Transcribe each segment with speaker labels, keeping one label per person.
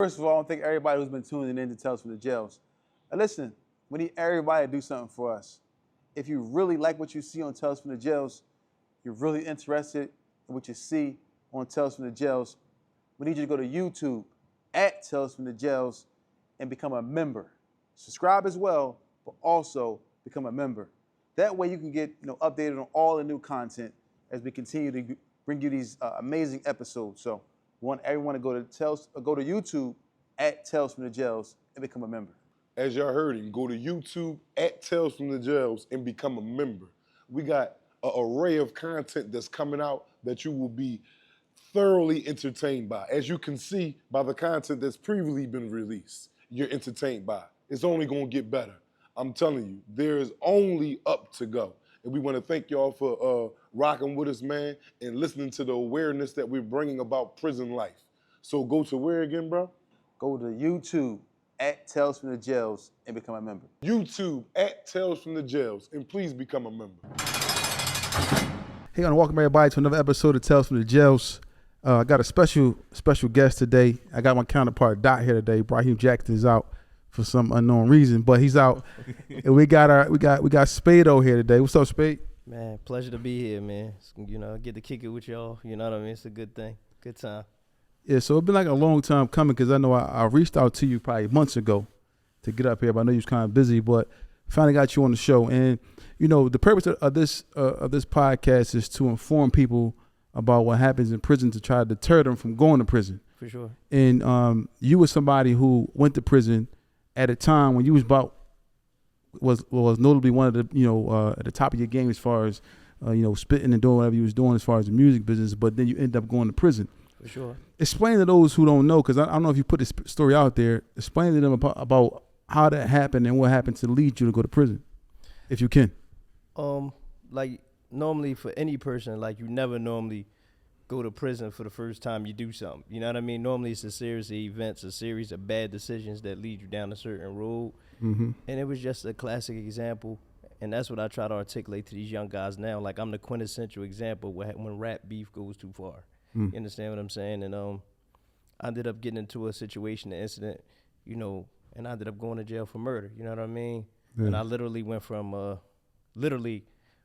Speaker 1: First of all, I want to thank everybody who's been tuning in to Tales from the Jails. And listen, we need everybody to do something for us. If you really like what you see on Tales from the Jails, you're really interested in what you see on Tales from the Jails, we need you to go to YouTube at Tales from the Jails and become a member. Subscribe as well, but also become a member. That way you can get updated on all the new content as we continue to bring you these amazing episodes. So we want everyone to go to YouTube at Tales from the Jails and become a member.
Speaker 2: As y'all heard him, go to YouTube at Tales from the Jails and become a member. We got an array of content that's coming out that you will be thoroughly entertained by. As you can see by the content that's previously been released, you're entertained by. It's only gonna get better. I'm telling you, there is only up to go. And we wanna thank y'all for rocking with us, man, and listening to the awareness that we're bringing about prison life. So go to where again, bro?
Speaker 1: Go to YouTube at Tales from the Jails and become a member.
Speaker 2: YouTube at Tales from the Jails, and please become a member.
Speaker 3: Hey, I want to welcome everybody to another episode of Tales from the Jails. I got a special guest today. I got my counterpart Dot here today. Brahim Jackson is out for some unknown reason, but he's out. And we got Spade-O here today. What's up, Spade?
Speaker 4: Man, pleasure to be here, man. Get to kick it with y'all. You know what I mean? It's a good thing. Good time.
Speaker 3: Yeah, so it's been like a long time coming because I know I reached out to you probably months ago to get up here, but I know you was kind of busy, but finally got you on the show. And, the purpose of this podcast is to inform people about what happens in prison to try to deter them from going to prison.
Speaker 4: For sure.
Speaker 3: And you were somebody who went to prison at a time when you was notably one of the, at the top of your game as far as, spitting and doing whatever you was doing as far as the music business, but then you end up going to prison.
Speaker 4: For sure.
Speaker 3: Explain to those who don't know, because I don't know if you put this story out there, explain to them about how that happened and what happened to lead you to go to prison, if you can.
Speaker 4: Like normally for any person, like you never normally go to prison for the first time you do something. You know what I mean? Normally it's a series of events, a series of bad decisions that lead you down a certain road.
Speaker 3: Mm-hmm. And
Speaker 4: it was just a classic example. And that's what I try to articulate to these young guys now. Like I'm the quintessential example when rap beef goes too far. You understand what I'm saying? And I ended up getting into a situation, an incident, and I ended up going to jail for murder. You know what I mean? Yeah. And I literally went from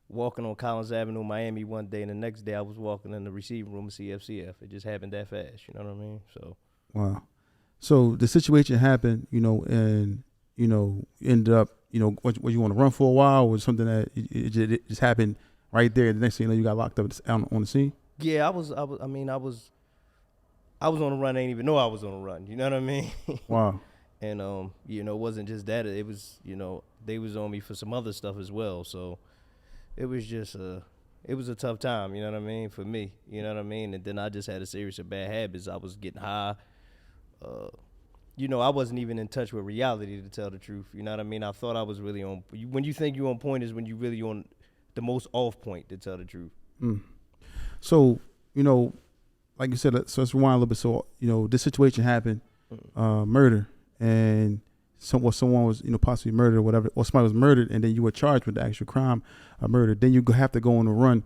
Speaker 4: walking on Collins Avenue, Miami one day, and the next day I was walking in the receiving room of CFCF. It just happened that fast. You know what I mean? So.
Speaker 3: Wow. So the situation happened, and ended up, was you want to run for a while, or was something that it just happened right there? The next thing you know, you got locked up on the scene.
Speaker 4: Yeah, I was on the run. I didn't even know I was on the run. You know what I mean?
Speaker 3: Wow.
Speaker 4: And it wasn't just that. It was, they was on me for some other stuff as well. So it was just it was a tough time. You know what I mean? For me, you know what I mean? And then I just had a series of bad habits. I was getting high. I wasn't even in touch with reality, to tell the truth. You know what I mean? I thought I was really on. When you think you're on point is when you really on the most off point, to tell the truth.
Speaker 3: So, like you said, so let's rewind a little bit. So, this situation happened, murder, and someone was, possibly murdered or whatever, or somebody was murdered, and then you were charged with the actual crime of murder. Then you have to go on the run.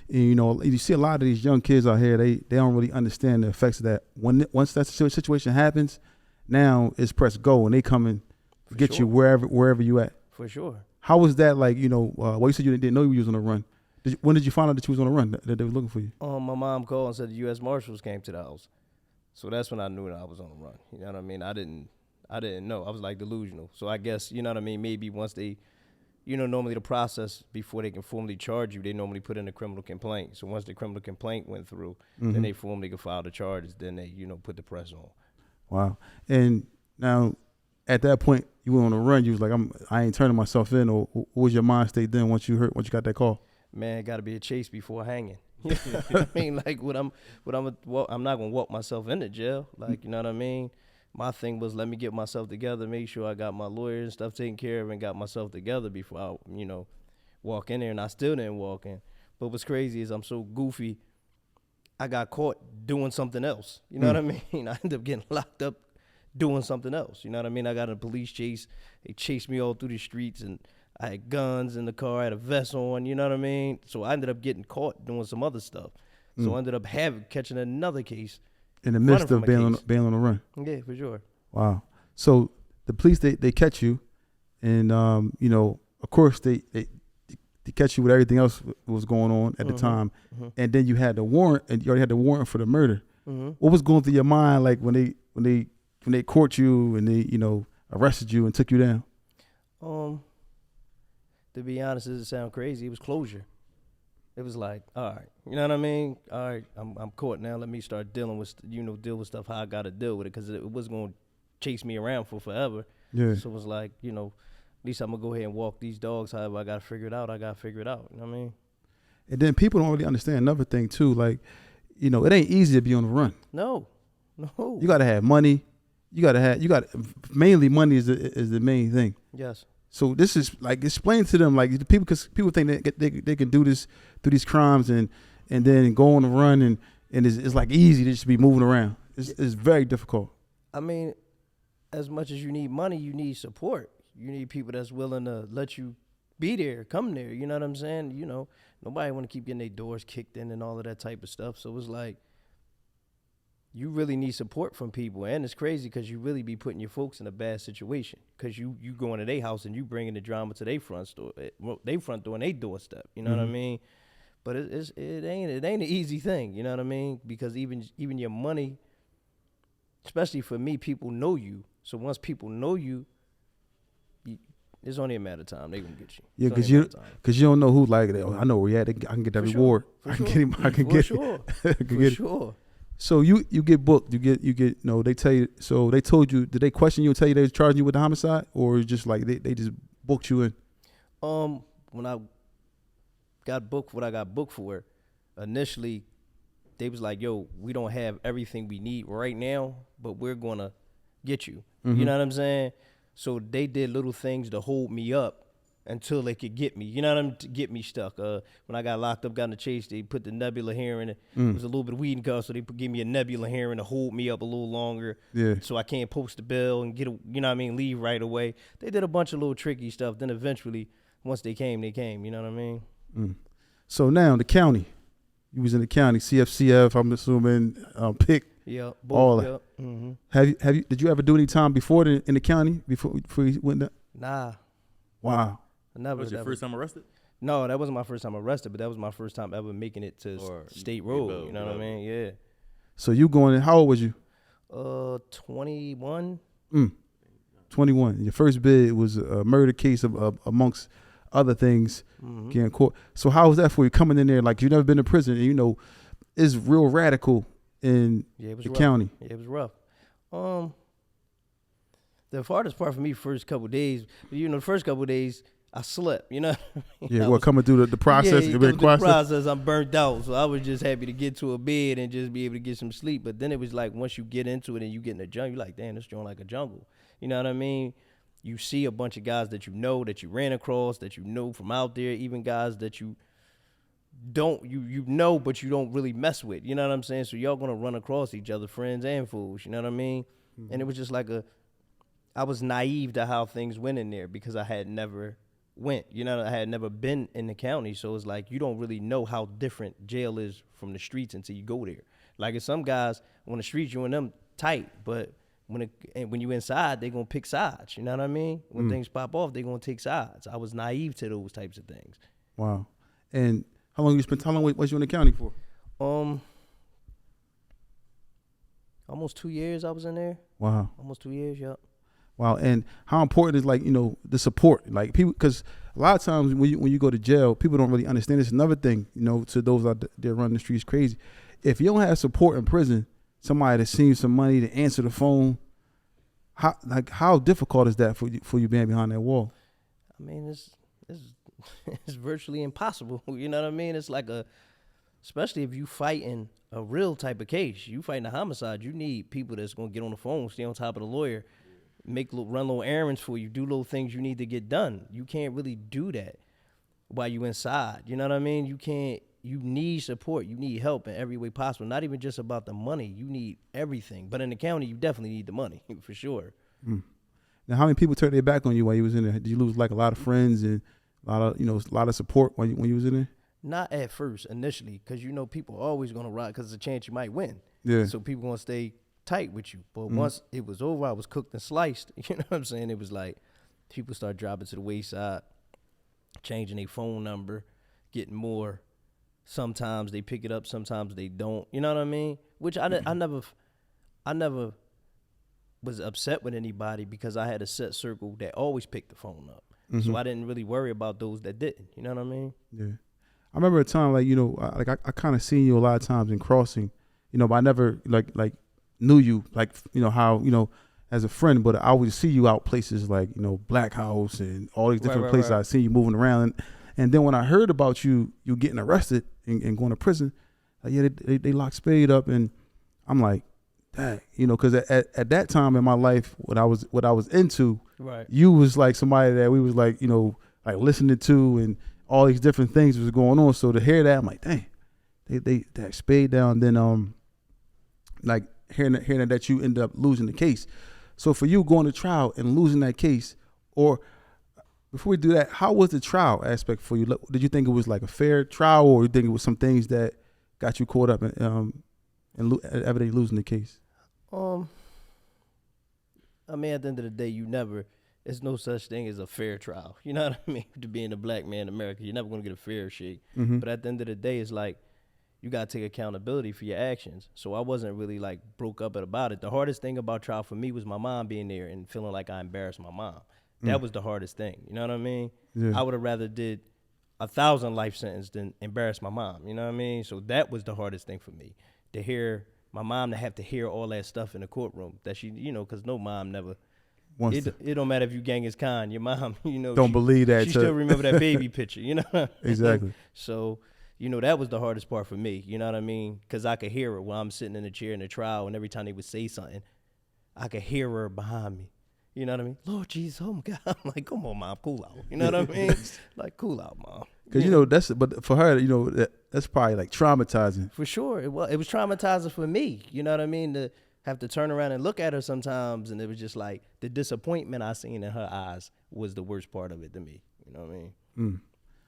Speaker 3: And, you see a lot of these young kids out here, they don't really understand the effects of that. Once that situation happens, now it's press go, and they come and get you wherever you at.
Speaker 4: For sure.
Speaker 3: How was that like, well, you said you didn't know you was on the run. When did you find out that you was on the run, that they were looking for you?
Speaker 4: My mom called and said the U.S. Marshals came to the house. So that's when I knew that I was on the run. You know what I mean? I didn't know. I was like delusional. So I guess, you know what I mean, maybe once they, normally the process before they can formally charge you, they normally put in a criminal complaint. So once the criminal complaint went through, then they formally could file the charges. Then they, put the press on.
Speaker 3: Wow. And now at that point, you went on the run. You was like, I ain't turning myself in. Or what was your mind state then once you got that call?
Speaker 4: Man, it got to be a chase before hanging. You know what I mean? Like, I'm not gonna walk myself into jail. Like, you know what I mean? My thing was, let me get myself together, make sure I got my lawyer and stuff taken care of, and got myself together before I, walk in there. And I still didn't walk in. But what's crazy is I'm so goofy. I got caught doing something else. You know what I mean? I ended up getting locked up doing something else. You know what I mean? I got in a police chase. They chased me all through the streets, and I had guns in the car, I had a vest on, you know what I mean? So I ended up getting caught doing some other stuff. So I ended up catching another case
Speaker 3: In the
Speaker 4: running
Speaker 3: midst
Speaker 4: from
Speaker 3: of
Speaker 4: a case.
Speaker 3: bailing on the run.
Speaker 4: Yeah, for sure.
Speaker 3: Wow. So the police they catch you, and you know, of course they catch you with everything else was going on at the time, and then you had the warrant, and you already had the warrant for the murder. What was going through your mind like when they caught you and they, you know, arrested you and took you down?
Speaker 4: To be honest, does it sound crazy? It was closure. It was like, all right, you know what I mean? All right, I'm caught now. Let me start dealing with, deal with stuff how I got to deal with it, because it was going to chase me around for forever.
Speaker 3: Yeah.
Speaker 4: So it was like, at least I'm going to go ahead and walk these dogs. However I got to figure it out, I got to figure it out. You know what I mean?
Speaker 3: And then people don't really understand another thing too. Like, you know, it ain't easy to be on the run.
Speaker 4: No.
Speaker 3: You got to have money. Mainly money is the main thing.
Speaker 4: Yes.
Speaker 3: So this is like, explain to them, like, because people think that they can do this, through these crimes and then go on the run and it's like easy to just be moving around. It's very difficult. I
Speaker 4: mean, as much as you need money, you need support. You need people that's willing to let you be there, come there. You know what I'm saying? Nobody want to keep getting their doors kicked in and all of that type of stuff. So it's like, you really need support from people. And it's crazy because you really be putting your folks in a bad situation, because you go into their house and you bringing the drama to their front door and their doorstep. You know what I mean? But it ain't an easy thing. You know what I mean? Because even your money, especially for me, people know you. So once people know you, it's only a matter of time. They gonna get you.
Speaker 3: Yeah, because you don't know who, like, oh, I know where you at. I can get that reward. I can get it.
Speaker 4: Sure.
Speaker 3: So you get booked. You get. No, they tell you. So they told you. Did they question you and tell you they was charging you with the homicide, or just like they just booked you in?
Speaker 4: When I got booked, what I got booked for, initially, they was like, "Yo, we don't have everything we need right now, but we're gonna get you." You know what I'm saying? So they did little things to hold me up until they could get me. You know what I mean? To get me stuck. When I got locked up, got in the chase, they put the nebula hearing. It was a little bit of weed and cuff, so they give me a nebula hearing to hold me up a little longer.
Speaker 3: Yeah.
Speaker 4: So I can't post the bill and leave right away. They did a bunch of little tricky stuff. Then eventually, once they came. You know what I mean?
Speaker 3: So now the county, you was in the county, CFCF. I'm assuming PIC.
Speaker 4: Yeah.
Speaker 3: All that. Have you? Did you ever do any time before in the county before you went there?
Speaker 4: Nah.
Speaker 3: Wow.
Speaker 4: Never.
Speaker 5: Was your first time arrested?
Speaker 4: No, that wasn't my first time arrested, but that was my first time ever making it to State Road. You know what I mean? Yeah.
Speaker 3: So you going in? How old was you?
Speaker 4: 21.
Speaker 3: 21. Your first bid was a murder case of amongst other things, getting caught. So how was that for you coming in there? Like, you never been to prison, and it's real radical in the county.
Speaker 4: Yeah, it was rough. The hardest part for me first couple of days, the first couple of days I slept,
Speaker 3: Yeah, coming through the process.
Speaker 4: Yeah, the process, I'm burnt out. So I was just happy to get to a bed and just be able to get some sleep. But then it was like, once you get into it and you get in the jungle, you're like, damn, this joint like a jungle. You know what I mean? You see a bunch of guys that that you ran across, that you know from out there, even guys that you don't, but you don't really mess with. You know what I'm saying? So y'all gonna run across each other, friends and fools. You know what I mean? And it was just like I was naive to how things went in there because I had never went. I had never been in the county. So it's like, you don't really know how different jail is from the streets until you go there. Like, if some guys on the streets, you and them tight, but when you inside, they gonna pick sides. You know what I mean? When things pop off, they gonna take sides. I was naive to those types of things.
Speaker 3: Wow. And how long was you in the county for?
Speaker 4: Almost 2 years I was in there.
Speaker 3: Wow.
Speaker 4: Almost 2 years, yep.
Speaker 3: Wow. And how important is, like, the support, like, people, because a lot of times when you go to jail, people don't really understand. It's another thing, to those out there running the streets crazy. If you don't have support in prison, somebody that sees some money to answer the phone, how difficult is that for you being behind that wall?
Speaker 4: I mean, it's virtually impossible. You know what I mean? It's like especially if you fighting a real type of case, you fighting a homicide, you need people that's gonna get on the phone, stay on top of the lawyer, run little errands for you, do little things you need to get done. You can't really do that while you inside. You know what I mean? You need support. You need help in every way possible. Not even just about the money. You need everything. But in the county, you definitely need the money, for sure.
Speaker 3: Now, how many people turned their back on you while you was in there? Did you lose, like, a lot of friends and a lot of support when you was in there?
Speaker 4: Not at first, initially, because you know people are always gonna ride because there's a chance you might win.
Speaker 3: Yeah.
Speaker 4: So people gonna stay tight with you. But once it was over, I was cooked and sliced. You know what I'm saying? It was like people start dropping to the wayside, changing their phone number, getting more. Sometimes they pick it up, sometimes they don't. You know what I mean? Which I never was upset with anybody because I had a set circle that always picked the phone up. So I didn't really worry about those that didn't. You know what I mean?
Speaker 3: Yeah. I remember a time like, you know, I kind of seen you a lot of times in crossing, you know, but I never like knew you like, you know, how, you know, as a friend, but I always see you out places like, you know, Black House and all these different places. I see you moving around. And then when I heard about you getting arrested and going to prison, like, yeah, they locked Spade up. And I'm like, dang, you know, because at that time in my life, what I was into,
Speaker 4: Right.
Speaker 3: you was like somebody that we was like, you know, like listening to and all these different things was going on. So to hear that, I'm like, dang, they Spade down. Then like hearing that you end up losing the case. So for you going to trial and losing that case, or before we do that, how was the trial aspect for you? Did you think it was like a fair trial, or you think it was some things that got you caught up in evidently losing the case?
Speaker 4: I mean, at the end of the day, there's no such thing as a fair trial. You know what I mean? To being a black man in America, you're never going to get a fair shake. But at the end of the day, it's like, you got to take accountability for your actions. So I wasn't really like broke up about it. The hardest thing about trial for me was my mom being there and feeling like I embarrassed my mom. That was the hardest thing. You know what I mean?
Speaker 3: Yeah.
Speaker 4: I would have rather did 1,000 life sentence than embarrass my mom. You know what I mean? So that was the hardest thing for me, to hear my mom, to have to hear all that stuff in the courtroom that she, you know, because no mom never. It don't matter if you Genghis Khan, your mom, you know,
Speaker 3: don't believe that.
Speaker 4: She still remember that baby picture, you know.
Speaker 3: Exactly.
Speaker 4: So, you know, that was the hardest part for me. You know what I mean? Because I could hear her while I'm sitting in the chair in the trial, and every time they would say something, I could hear her behind me. You know what I mean? Lord Jesus, oh my God. I'm like, come on, Mom, cool out. You know what I mean? Like, cool out, Mom.
Speaker 3: Because, you know, but for her, you know, that's probably like traumatizing.
Speaker 4: For sure. It was traumatizing for me. You know what I mean? To have to turn around and look at her sometimes. And it was just like the disappointment I seen in her eyes was the worst part of it to me. You know what I mean?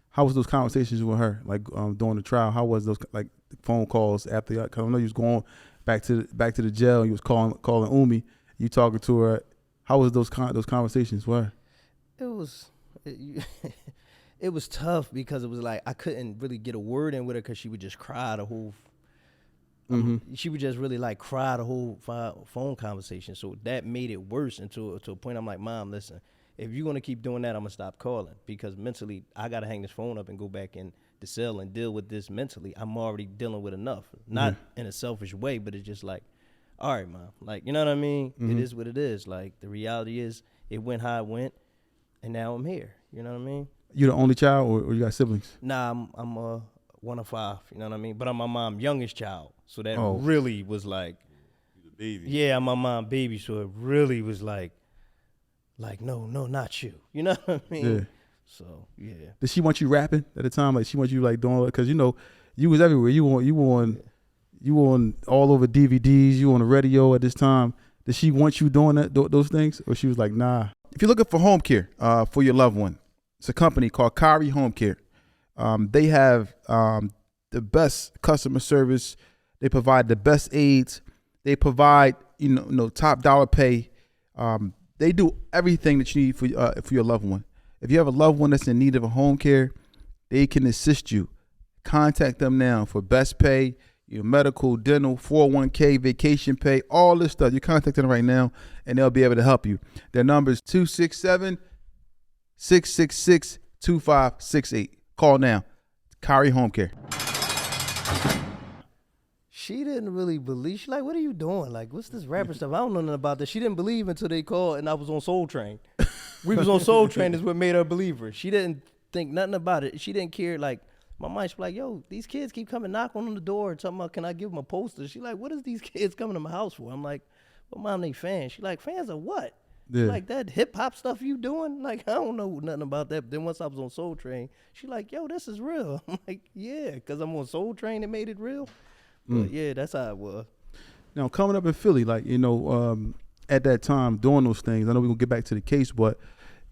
Speaker 3: How was those conversations with her, like during the trial? How was those like phone calls after? Because I know you was going back to the jail. And you was calling Umi. You talking to her. How was those conversations with her?
Speaker 4: It was tough because it was like I couldn't really get a word in with her because she would just cry the whole. She would just really like cry the whole phone conversation. So that made it worse. And to a point, I'm like, Mom, listen, if you're gonna keep doing that, I'm gonna stop calling, because mentally I gotta hang this phone up and go back in the cell and deal with this mentally. I'm already dealing with enough, not in a selfish way, but it's just like, all right, Mom, like, you know what I mean? It is what it is. Like, the reality is it went how it went, and now I'm here. You know what I mean?
Speaker 3: You the only child, or you got siblings?
Speaker 4: Nah, I'm one of 5. You know what I mean? But I'm my mom's youngest child, so that really was like,
Speaker 5: baby.
Speaker 4: Yeah, I'm my mom's baby, so it really was like no, not you. You know what I mean?
Speaker 3: Yeah.
Speaker 4: So yeah.
Speaker 3: Did she want you rapping at the time? Like, she want you like doing, because, you know, you was everywhere. You on all over DVDs. You on the radio at this time. Did she want you doing those things, or she was like, nah? If you're looking for home care for your loved one, it's a company called Kari Home Care. They have the best customer service. They provide the best aids. They provide top dollar pay. They do everything that you need for your loved one. If you have a loved one that's in need of a home care, they can assist you. Contact them now for best pay, your medical, dental, 401k, vacation pay, all this stuff. You contact them right now, and they'll be able to help you. Their number is 267-666-2568. Call now. Kari Home Care.
Speaker 4: She didn't really believe. She like, what are you doing? Like, what's this rapper stuff? I don't know nothing about that. She didn't believe until they called and I was on Soul Train. We was on Soul Train is what made her a believer. She didn't think nothing about it. She didn't care. Like, my mind, she was like, yo, these kids keep coming knocking on the door and talking about, can I give them a poster? She like, what is these kids coming to my house for? I'm like, well, Mom, they fans. She like, fans of what?
Speaker 3: Yeah.
Speaker 4: Like, that hip hop stuff you doing? Like, I don't know nothing about that. But then once I was on Soul Train, she like, yo, this is real. I'm like, yeah, because I'm on Soul Train, it made it real. But yeah, that's how it was.
Speaker 3: Now, coming up in Philly, like, at that time doing those things, I know we're going to get back to the case, but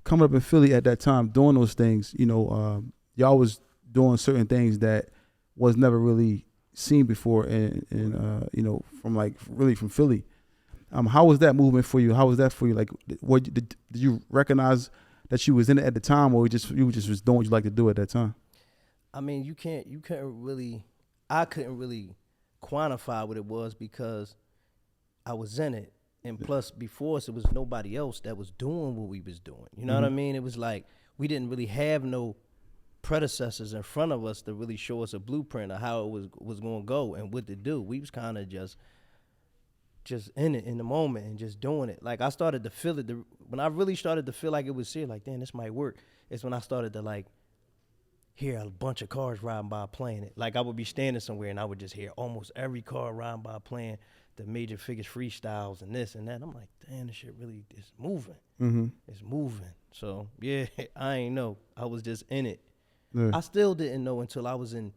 Speaker 3: coming up in Philly at that time doing those things, y'all was doing certain things that was never really seen before, and you know, from like really from Philly. How was that movement for you? How was that for you? Like, what did you recognize that you was in it at the time, or you just was doing what you like to do at that time?
Speaker 4: I mean, I couldn't really quantify what it was because I was in it. And plus, before us, it was nobody else that was doing what we was doing. You know what I mean? It was like we didn't really have no predecessors in front of us to really show us a blueprint of how it was going to go and what to do. We was kind of just in it in the moment and just doing it. Like, I started to feel it. When I really started to feel like it was serious, like, damn, this might work, it's when I started to, like, hear a bunch of cars riding by playing it. Like, I would be standing somewhere and I would just hear almost every car riding by playing the Major Figures freestyles and this and that. I'm like, damn, this shit really is moving.
Speaker 3: Mm-hmm.
Speaker 4: It's moving. So, yeah, I ain't know. I was just in it.
Speaker 3: Yeah.
Speaker 4: I still didn't know until when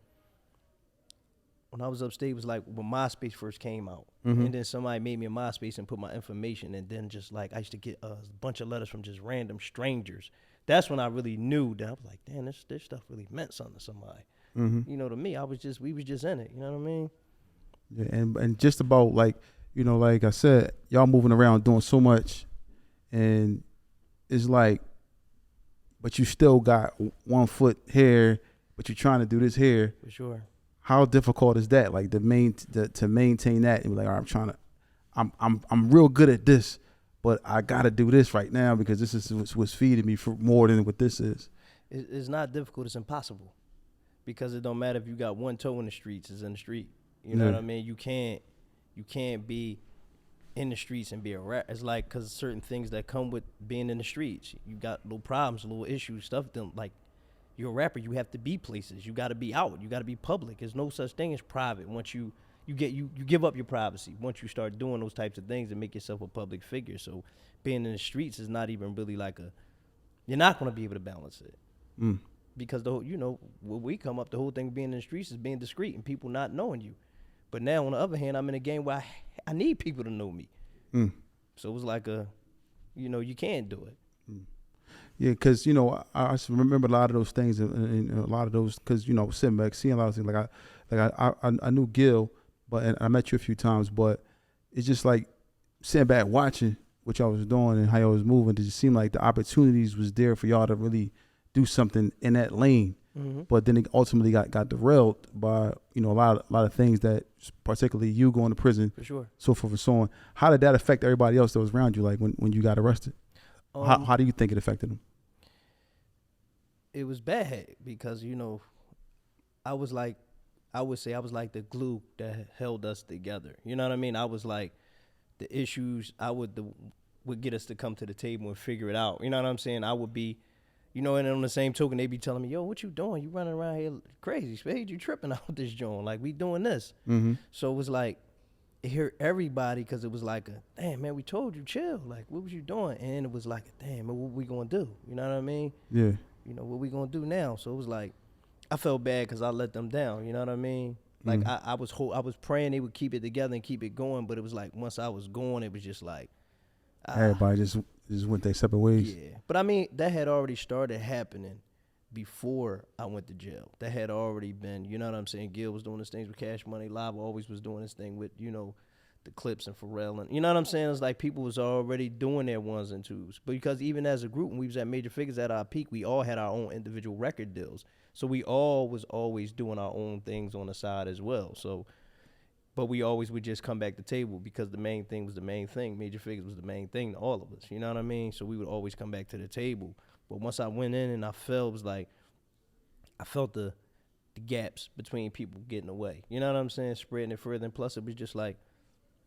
Speaker 4: I was upstate, it was like when MySpace first came out.
Speaker 3: Mm-hmm.
Speaker 4: And then somebody made me a MySpace and put my information, and then just like I used to get a bunch of letters from just random strangers. That's when I really knew that I was like, damn, this stuff really meant something to somebody.
Speaker 3: Mm-hmm.
Speaker 4: You know, to me, we was just in it. You know what I mean?
Speaker 3: Yeah, and just about like, you know, like I said, y'all moving around doing so much, and it's like, but you still got 1 foot here, but you're trying to do this here.
Speaker 4: For sure.
Speaker 3: How difficult is that? Like to maintain that and be like, all right, I'm real good at this, but I got to do this right now because this is what's feeding me for more than what this is.
Speaker 4: It's not difficult. It's impossible, because it don't matter if you got one toe in the streets. It's in the street. You know what I mean? You can't be in the streets and be a rap. It's like, because certain things that come with being in the streets. You got little problems, little issues, stuff. Like, you're a rapper, you have to be places. You got to be out. You got to be public. There's no such thing as private. Once you give up your privacy once you start doing those types of things and make yourself a public figure. So being in the streets is not even really like you're not going to be able to balance it. Because when we come up, the whole thing of being in the streets is being discreet and people not knowing you. But now, on the other hand, I'm in a game where I need people to know me. So it was like you can't do it.
Speaker 3: Yeah, because, you know, I remember a lot of those things and a lot of those, because, you know, sitting back, seeing a lot of things. I knew Gil, and I met you a few times, but it's just like sitting back watching what y'all was doing and how y'all was moving. It just seemed like the opportunities was there for y'all to really do something in that lane. But then it ultimately got derailed by, you know, a lot of things that, particularly you going to prison,
Speaker 4: For sure.
Speaker 3: so forth and so on. How did that affect everybody else that was around you? Like when you got arrested, how do you think it affected them?
Speaker 4: It was bad because, you know, I would say I was like the glue that held us together. You know what I mean? I was like the issues would get us to come to the table and figure it out. You know what I'm saying? I would be, you know, and on the same token, they be telling me, yo, what you doing? You running around here crazy, Spade. You tripping out this joint. Like, we doing this. So it was like, it hurt everybody because it was like, damn, man, we told you, chill. Like, what was you doing? And it was like, damn, what we going to do? You know what I mean?
Speaker 3: Yeah.
Speaker 4: You know, what we going to do now? So it was like, I felt bad because I let them down. You know what I mean? Like, I was praying they would keep it together and keep it going. But it was like, once I was going, it was just like,
Speaker 3: everybody just went their separate ways.
Speaker 4: Yeah, but I mean, that had already started happening before I went to jail. That had already been, you know what I'm saying? Gil was doing his things with Cash Money. Lava always was doing his thing with, you know, the Clips and Pharrell. And you know what I'm saying? It's like people was already doing their ones and twos. But because even as a group, when we was at Major Figures at our peak, we all had our own individual record deals. So we all was always doing our own things on the side as well. So, but we always would just come back to the table because the main thing was the main thing. Major Figures was the main thing to all of us. You know what I mean? So we would always come back to the table. But once I went in and I felt, it was like, I felt the gaps between people getting away. You know what I'm saying? Spreading it further. And plus, it was just like,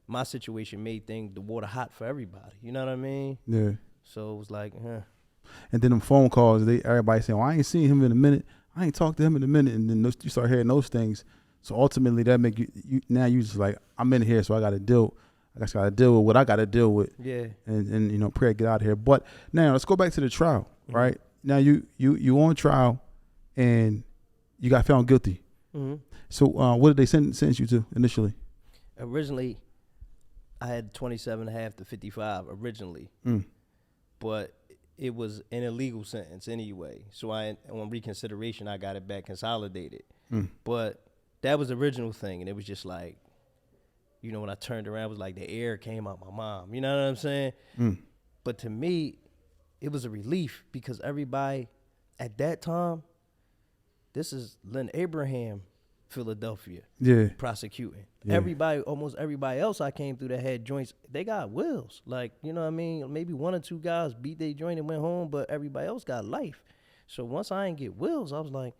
Speaker 4: my situation made the water hot for everybody. You know what I mean?
Speaker 3: Yeah.
Speaker 4: So it was like,
Speaker 3: And then them phone calls, everybody saying, well, I ain't seen him in a minute. I ain't talked to him in a minute. And then you start hearing those things. So ultimately, that make you now you just like, I'm in here, so I got to deal with what I got to deal with.
Speaker 4: Yeah.
Speaker 3: And you know, pray to get out of here. But now let's go back to the trial, right? Now you on trial, and you got found guilty. So what did they sentence you to initially?
Speaker 4: Originally, I had 27.5 to 55 originally, but it was an illegal sentence anyway. So on reconsideration, I got it back consolidated. But that was the original thing, and it was just like, you know, when I turned around, it was like the air came out my mom. You know what I'm saying? But to me, it was a relief because everybody at that time, this is Lynn Abraham, Philadelphia, prosecuting. Everybody, almost everybody else I came through that had joints, they got wills. Like, you know what I mean? Maybe 1 or 2 guys beat their joint and went home, but everybody else got life. So once I didn't get wills, I was like,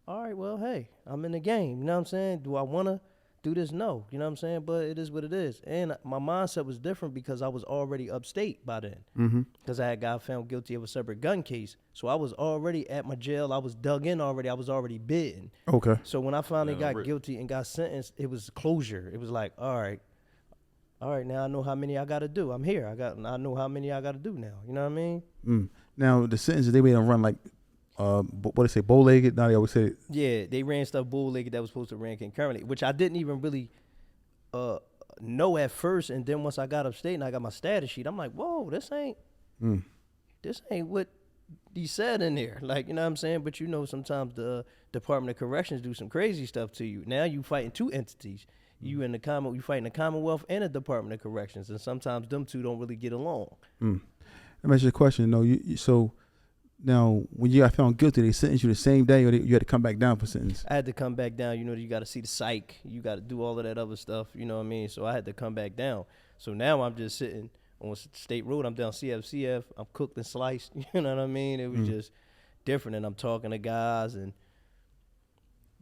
Speaker 4: all right, well, hey, I'm in the game. You know what I'm saying? Do I want to do this? No. You know what I'm saying? But it is what it is. And my mindset was different because I was already upstate by then. Because I had got found guilty of a separate gun case. So I was already at my jail. I was dug in already. I was already bitten.
Speaker 3: Okay.
Speaker 4: So when I finally got guilty and got sentenced, it was closure. It was like, all right, now I know how many I got to do. I'm here. I know how many I got to do now. You know what I mean?
Speaker 3: Now, the sentences, they made them run like, what they say, bow-legged? Now they always say,
Speaker 4: yeah, they ran stuff bow-legged that was supposed to run concurrently, which I didn't even really know at first. And then once I got upstate and I got my status sheet, I'm like, whoa, this ain't what he said in there. Like, you know what I'm saying? But you know, sometimes the Department of Corrections do some crazy stuff to you. Now you fighting 2 entities. You fighting the Commonwealth and the Department of Corrections, and sometimes them two don't really get along.
Speaker 3: Let me ask you a question. No, so now when you got found guilty, they sentenced you the same day, or you had to come back down for sentence?
Speaker 4: I had to come back down. You know, you got to see the psych. You got to do all of that other stuff. You know what I mean? So I had to come back down. So now I'm just sitting on State Road. I'm down CFCF. I'm cooked and sliced. You know what I mean? It was just different. And I'm talking to guys, and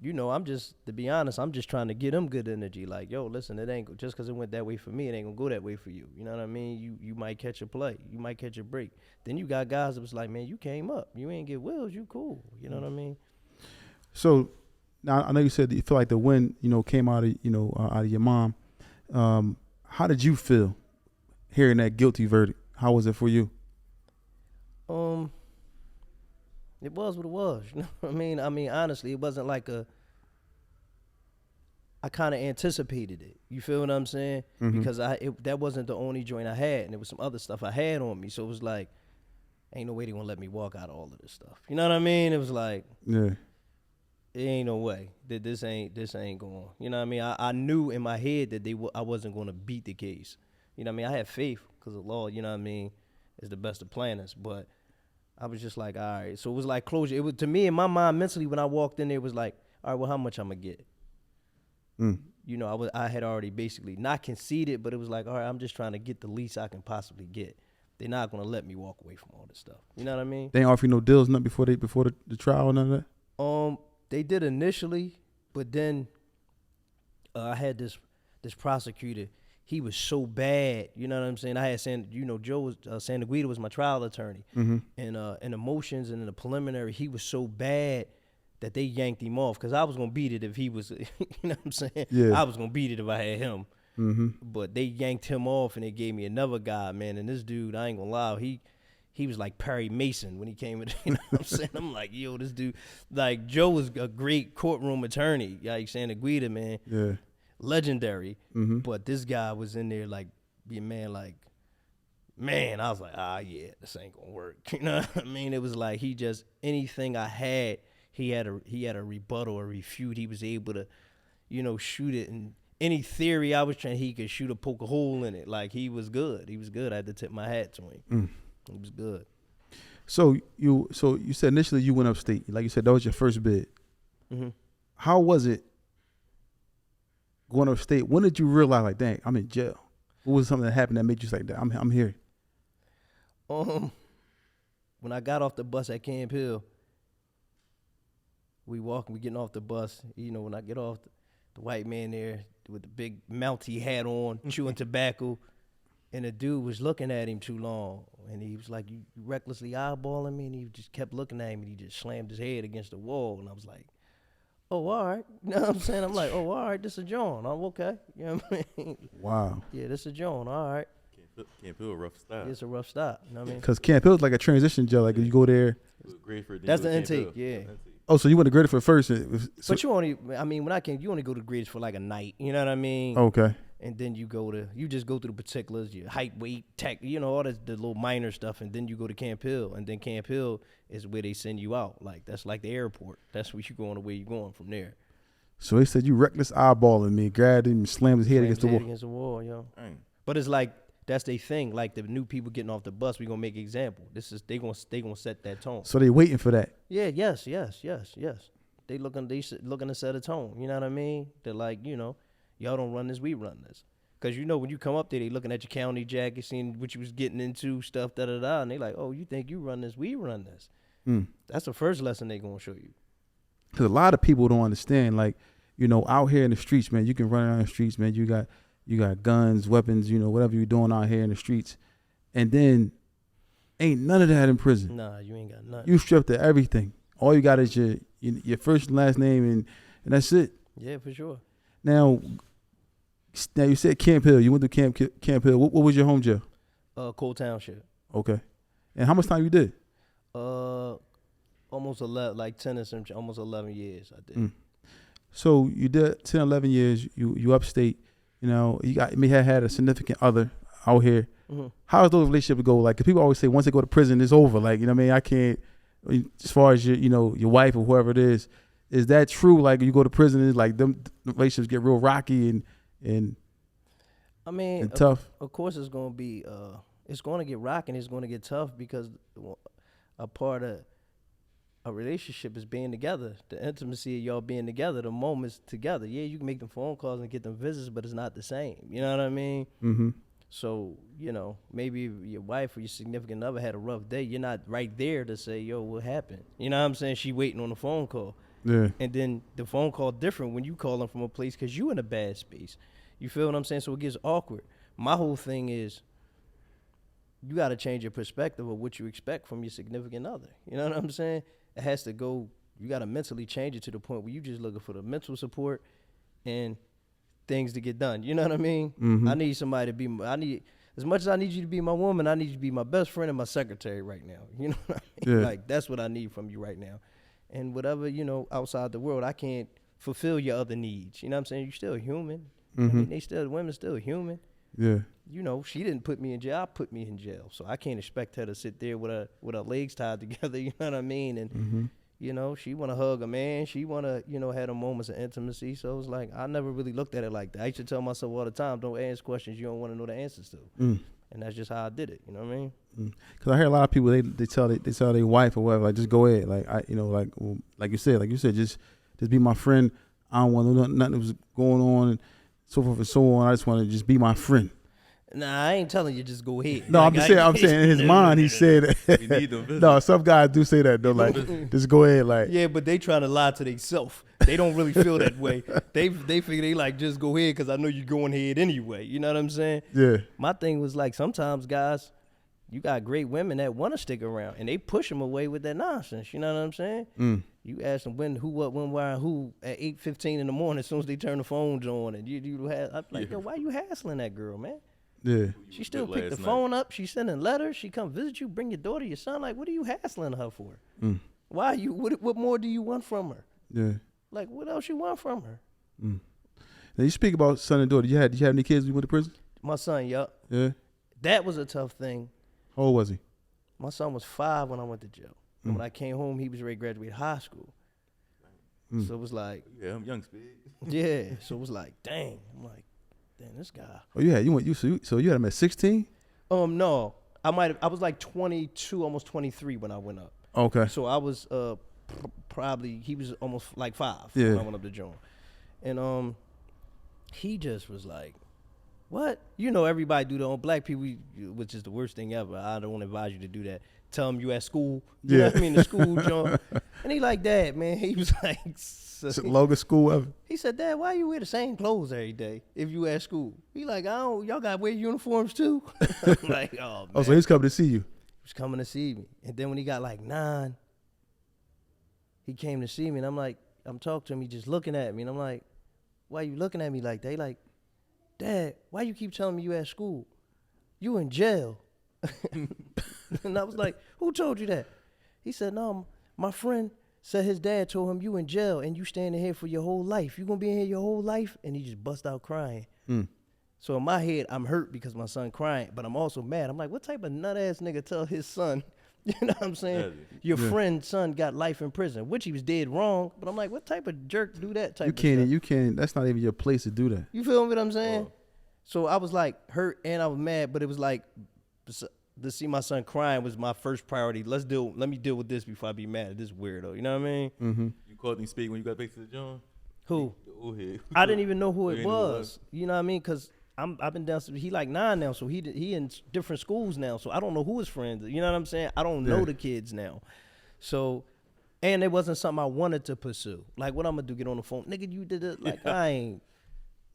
Speaker 4: you know, to be honest, I'm just trying to get them good energy. Like, yo, listen, it ain't just because it went that way for me, it ain't gonna go that way for you. You know what I mean? You might catch a play, you might catch a break. Then you got guys that was like, man, you came up, you ain't get wills, you cool. You know what I mean?
Speaker 3: So now I know you said that you feel like the wind, you know, came out of out of your mom. How did you feel hearing that guilty verdict? How was it for you?
Speaker 4: It was what it was. You know what I mean? I mean, honestly, it wasn't like I kind of anticipated it. You feel what I'm saying? Because that wasn't the only joint I had, and there was some other stuff I had on me. So it was like, ain't no way they gonna let me walk out of all of this stuff. You know what I mean? It was like, it ain't no way that this ain't going. You know what I mean? I knew in my head that I wasn't gonna beat the case. You know what I mean? I had faith because the law, you know what I mean, is the best of planners. But I was just like, all right. So it was like closure. It was, to me, in my mind, mentally, when I walked in there, it was like, all right, well, how much I'm gonna get? You know, I had already basically not conceded, but it was like, all right, I'm just trying to get the least I can possibly get. They're not gonna let me walk away from all this stuff. You know what I mean?
Speaker 3: They ain't offer you no deals, nothing before the trial, none of that.
Speaker 4: They did initially, but then I had this prosecutor. He was so bad, you know what I'm saying? I had Joe was Santaguida was my trial attorney, and in the motions and in the preliminary, he was so bad that they yanked him off because I was gonna beat it if he was, you know what I'm saying?
Speaker 3: Yeah.
Speaker 4: I was gonna beat it if I had him, but they yanked him off and they gave me another guy, man. And this dude, I ain't gonna lie, he was like Perry Mason when he came in. You know what I'm saying? I'm like, yo, this dude, like Joe was a great courtroom attorney, like Santaguida, man.
Speaker 3: Yeah.
Speaker 4: Legendary, but this guy was in there like being I was like, yeah, this ain't gonna work. You know what I mean? It was like he just anything I had, he had a rebuttal or refute. He was able to, you know, shoot it, and any theory I was trying, he could shoot or poke a hole in it. Like he was good. He was good. I had to tip my hat to him. He was good.
Speaker 3: So you said initially you went upstate, like you said that was your first bid. How was it going upstate? When did you realize, like, dang, I'm in jail? What was something that happened that made you say, I'm here?
Speaker 4: When I got off the bus at Camp Hill, we getting off the bus. You know, when I get off, the white man there with the big Mountie hat on, chewing tobacco, and the dude was looking at him too long, and he was like, you recklessly eyeballing me, and he just kept looking at him, and he just slammed his head against the wall, and I was like, oh, all right. You know what I'm saying? I'm like, oh, all right, this is John. I'm okay. You know what I mean?
Speaker 3: Wow.
Speaker 4: Yeah, this is John. All right.
Speaker 5: Camp Hill, rough stop.
Speaker 4: It's a rough stop. You know what I mean?
Speaker 3: Because Camp Hill is like a transition jail. Like, you go there.
Speaker 5: Great for
Speaker 4: That's the intake, yeah.
Speaker 3: Oh, so you went to Greater for first? So,
Speaker 4: But you only, I mean, when I came, you only go to Greatest for like a night. You know what I mean?
Speaker 3: okay.
Speaker 4: And then you just go through the particulars, your height, weight, tech, all the little minor stuff. And then you go to Camp Hill. And then Camp Hill is where they send you out. Like, that's like the airport. That's where you going, where you going from there.
Speaker 3: So he said you reckless eyeballing me, grabbed him, and slammed his head against the wall.
Speaker 4: Against the wall, yo.
Speaker 5: Dang.
Speaker 4: But it's like, that's their thing. Like, the new people getting off the bus, we gonna make an example. They gonna set that tone.
Speaker 3: So they waiting for that.
Speaker 4: Yeah, yes. They looking to set a tone. You know what I mean? They're like, y'all don't run this, we run this. Cause when you come up there, they looking at your county jacket, seeing what you was getting into, stuff, da-da-da. And they like, oh, you think you run this, we run this. That's the first lesson they gonna show you.
Speaker 3: Cause a lot of people don't understand, like, out here in the streets, man, you can run around the streets, man. You got guns, weapons, whatever you're doing out here in the streets. And then ain't none of that in prison.
Speaker 4: Nah, you ain't got nothing.
Speaker 3: You stripped of everything. All you got is your first and last name, and that's it.
Speaker 4: Yeah, for sure.
Speaker 3: Now you said Camp Hill. You went to Camp Hill. What was your home jail?
Speaker 4: Cole Township.
Speaker 3: Okay. And how much time you did?
Speaker 4: Almost 11, like 10 or something, almost 11 years I did.
Speaker 3: So you did 10, 11 years. You upstate. You may have had a significant other out here.
Speaker 4: Mm-hmm.
Speaker 3: How does those relationships go? Like, 'cause people always say once they go to prison, it's over. Like, I mean, I can't. As far as your wife or whoever it is that true? Like, you go to prison, it's like them relationships get real rocky and
Speaker 4: I mean,
Speaker 3: and tough.
Speaker 4: Of course, it's gonna be. It's gonna get rocking. It's gonna get tough because a part of a relationship is being together. The intimacy of y'all being together, the moments together. Yeah, you can make them phone calls and get them visits, but it's not the same. You know what I mean?
Speaker 3: Mm-hmm.
Speaker 4: So, maybe your wife or your significant other had a rough day. You're not right there to say, yo, what happened? You know what I'm saying? She waiting on the phone call.
Speaker 3: Yeah.
Speaker 4: And then the phone call different when you call them from a place because you in a bad space. You feel what I'm saying? So it gets awkward. My whole thing is you got to change your perspective of what you expect from your significant other. You know what I'm saying? It has to go, you got to mentally change it to the point where you just looking for the mental support and things to get done. You know what I mean?
Speaker 3: Mm-hmm.
Speaker 4: I need somebody to be, as much as I need you to be my woman, I need you to be my best friend and my secretary right now. You know what I mean?
Speaker 3: Yeah.
Speaker 4: Like, that's what I need from you right now. And whatever, outside the world, I can't fulfill your other needs. You know what I'm saying? You're still human.
Speaker 3: Mm-hmm.
Speaker 4: I mean, women's still human.
Speaker 3: Yeah.
Speaker 4: She didn't put me in jail. I put me in jail. So I can't expect her to sit there with her legs tied together. You know what I mean? And, she want to hug a man. She want to, have the moments of intimacy. So it's like, I never really looked at it like that. I used to tell myself all the time, don't ask questions you don't want to know the answers to. And that's just how I did it. You know what I mean?
Speaker 3: Because I hear a lot of people, they tell their wife or whatever, like, just go ahead. Like, like you said, just be my friend. I don't want to know nothing that was going on and so forth and so on. I just want to just be my friend.
Speaker 4: Nah, I ain't telling you just go ahead.
Speaker 3: No, I'm saying in his mind he said
Speaker 5: We need them visits.
Speaker 3: no, some guys do say that though, like just go ahead, like
Speaker 4: Yeah, but they trying to lie to themselves. They don't really feel that way. They figure they like, just go ahead because I know you're going ahead anyway. You know what I'm saying?
Speaker 3: Yeah.
Speaker 4: My thing was like, sometimes guys, you got great women that want to stick around and they push them away with that nonsense. You know what I'm saying? You ask them when, who, what, when, why, and who at 8:15 in the morning as soon as they turn the phones on, and I'm like, yo, why you hassling that girl, man?
Speaker 3: Yeah.
Speaker 4: She still
Speaker 5: Did
Speaker 4: pick the
Speaker 5: last
Speaker 4: phone up. She sending letters. She come visit you, bring your daughter, your son. Like, what are you hassling her for? Why you? What more do you want from her?
Speaker 3: Yeah.
Speaker 4: Like, what else you want from her?
Speaker 3: Now you speak about son and daughter. Did you have any kids when you went to prison?
Speaker 4: My son, yup.
Speaker 3: Yeah.
Speaker 4: That was a tough thing.
Speaker 3: How old was he?
Speaker 4: My son was 5 when I went to jail. And when I came home, he was ready to graduate high school. So it was like,
Speaker 5: Yeah, I'm young Spade.
Speaker 4: yeah. So it was like, dang. I'm like, damn, this guy.
Speaker 3: Oh, so you had him at 16?
Speaker 4: No. I was like 22, almost 23 when I went up.
Speaker 3: Okay.
Speaker 4: So I was probably, he was almost like 5
Speaker 3: Yeah.
Speaker 4: when I went up to join. And he just was like, what? Everybody do their own, black people, which is the worst thing ever. I don't want to advise you to do that. Tell them you at school. You know what I mean? The school joint. And he like, Dad, man. He was like,
Speaker 3: It's the longest school ever.
Speaker 4: he said, Dad, why you wear the same clothes every day if you at school? He like, y'all got to wear uniforms too? I'm like, oh, man.
Speaker 3: Oh, so he's coming to see you.
Speaker 4: He was coming to see me. And then when he got like 9, he came to see me. And I'm talking to him. He just looking at me. And I'm like, why you looking at me like that? He like, Dad, why you keep telling me you at school? You in jail. And I was like, who told you that? He said, no, my friend Said his dad told him, you in jail and you standing here for your whole life. You gonna be in here your whole life? And he just bust out crying. So in my head, I'm hurt because my son crying, but I'm also mad. I'm like, what type of nut ass nigga tell his son, you know what I'm saying? Your friend's son got life in prison, which he was dead wrong. But I'm like, what type of jerk do that type of stuff?
Speaker 3: You can't, that's not even your place to do that.
Speaker 4: You feel what I'm saying? So I was like hurt and I was mad, but it was like, to see my son crying was my first priority. Let me deal with this before I be mad at this weirdo. You know what I mean?
Speaker 3: Mm-hmm.
Speaker 5: You called him Spade when you got back to the joint?
Speaker 4: Who?
Speaker 5: The old head.
Speaker 4: I didn't even know who it
Speaker 5: You ain't know
Speaker 4: was. You know what I mean? Because I've been down. He like 9 now, so he in different schools now. So I don't know who his friends are. You know what I'm saying? I don't know the kids now. So, and it wasn't something I wanted to pursue. Like, what I'm gonna do? Get on the phone, nigga? You did it? Like I ain't.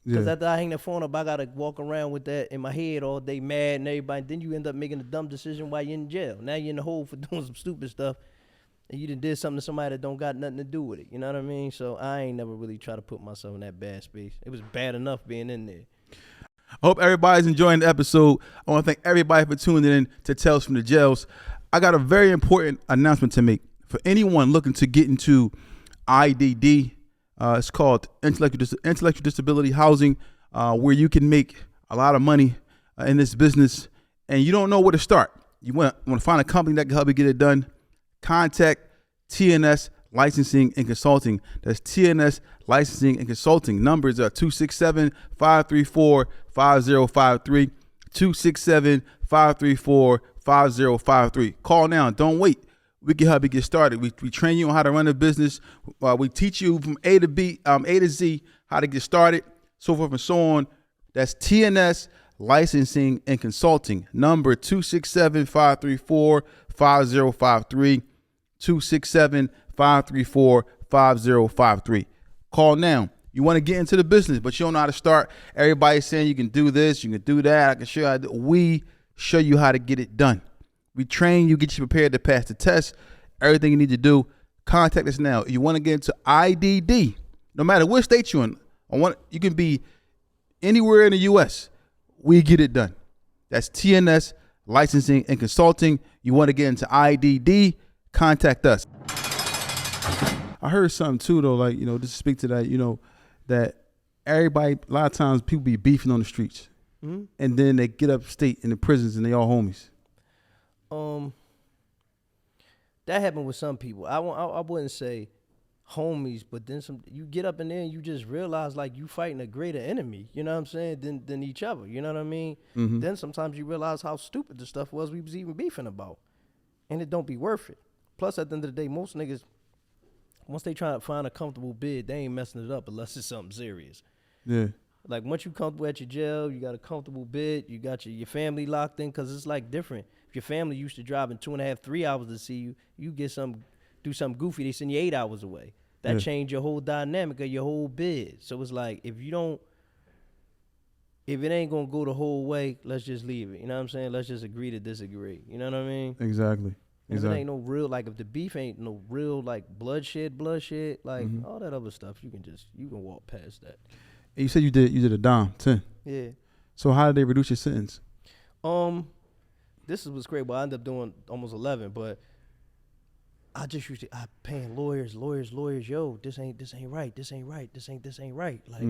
Speaker 4: Because after I hang the phone up, I gotta walk around with that in my head all day, mad and everybody. Then you end up making a dumb decision while you're in jail. Now you're in the hole for doing some stupid stuff, and you done did something to somebody that don't got nothing to do with it. You know what I mean? So I ain't never really try to put myself in that bad space. It was bad enough being in there.
Speaker 3: I hope everybody's enjoying the episode. I want to thank everybody for tuning in to Tales from the Jails. I got a very important announcement to make for anyone looking to get into IDD. It's called intellectual disability housing, where you can make a lot of money in this business, and you don't know where to start. You want to find a company that can help you get it done. Contact TNS Licensing and Consulting. That's TNS Licensing and Consulting. Numbers are 267-534-5053, 267-534-5053. Call now. Don't wait. We can help you get started. We train you on how to run a business. We teach you from A to Z how to get started, so forth and so on. That's TNS Licensing and Consulting. Number 267-534-5053, 267-534-5053. Call now. You want to get into the business, but you don't know how to start. Everybody's saying you can do this, you can do that. I can show you how to do. We show you how to get it done. We train you, get you prepared to pass the test. Everything you need to do, contact us now. If you want to get into IDD, no matter what state you're in, you can be anywhere in the U.S. We get it done. That's TNS Licensing and Consulting. You want to get into IDD, contact us. I heard something too, though, like, just to speak to that, that everybody, a lot of times people be beefing on the streets, and then they get upstate in the prisons and they all homies.
Speaker 4: That happened with some people. I wouldn't say homies, but then you get up in there and you just realize like you fighting a greater enemy, you know what I'm saying, than each other, you know what I mean? Mm-hmm. Then sometimes you realize how stupid the stuff was we was even beefing about, and it don't be worth it. Plus, at the end of the day, most niggas, once they try to find a comfortable bid, they ain't messing it up unless it's something serious.
Speaker 3: Yeah.
Speaker 4: Like once you comfortable at your jail, you got a comfortable bid, you got your family locked in, because it's like different. If your family used to driving 2.5, 3 hours to see you, you do something goofy, they send you 8 hours away. That changed your whole dynamic of your whole bid. So it's like, if it ain't gonna go the whole way, let's just leave it. You know what I'm saying? Let's just agree to disagree. You know what I mean?
Speaker 3: Exactly.
Speaker 4: If it ain't no real, like if the beef ain't no real like bloodshed, like all that other stuff, you can walk past that.
Speaker 3: And you said you did a dom 10.
Speaker 4: Yeah.
Speaker 3: So how did they reduce your sentence?
Speaker 4: This was great, but I ended up doing almost 11. But I just used to paying lawyers. Yo, this ain't right. This ain't right. Like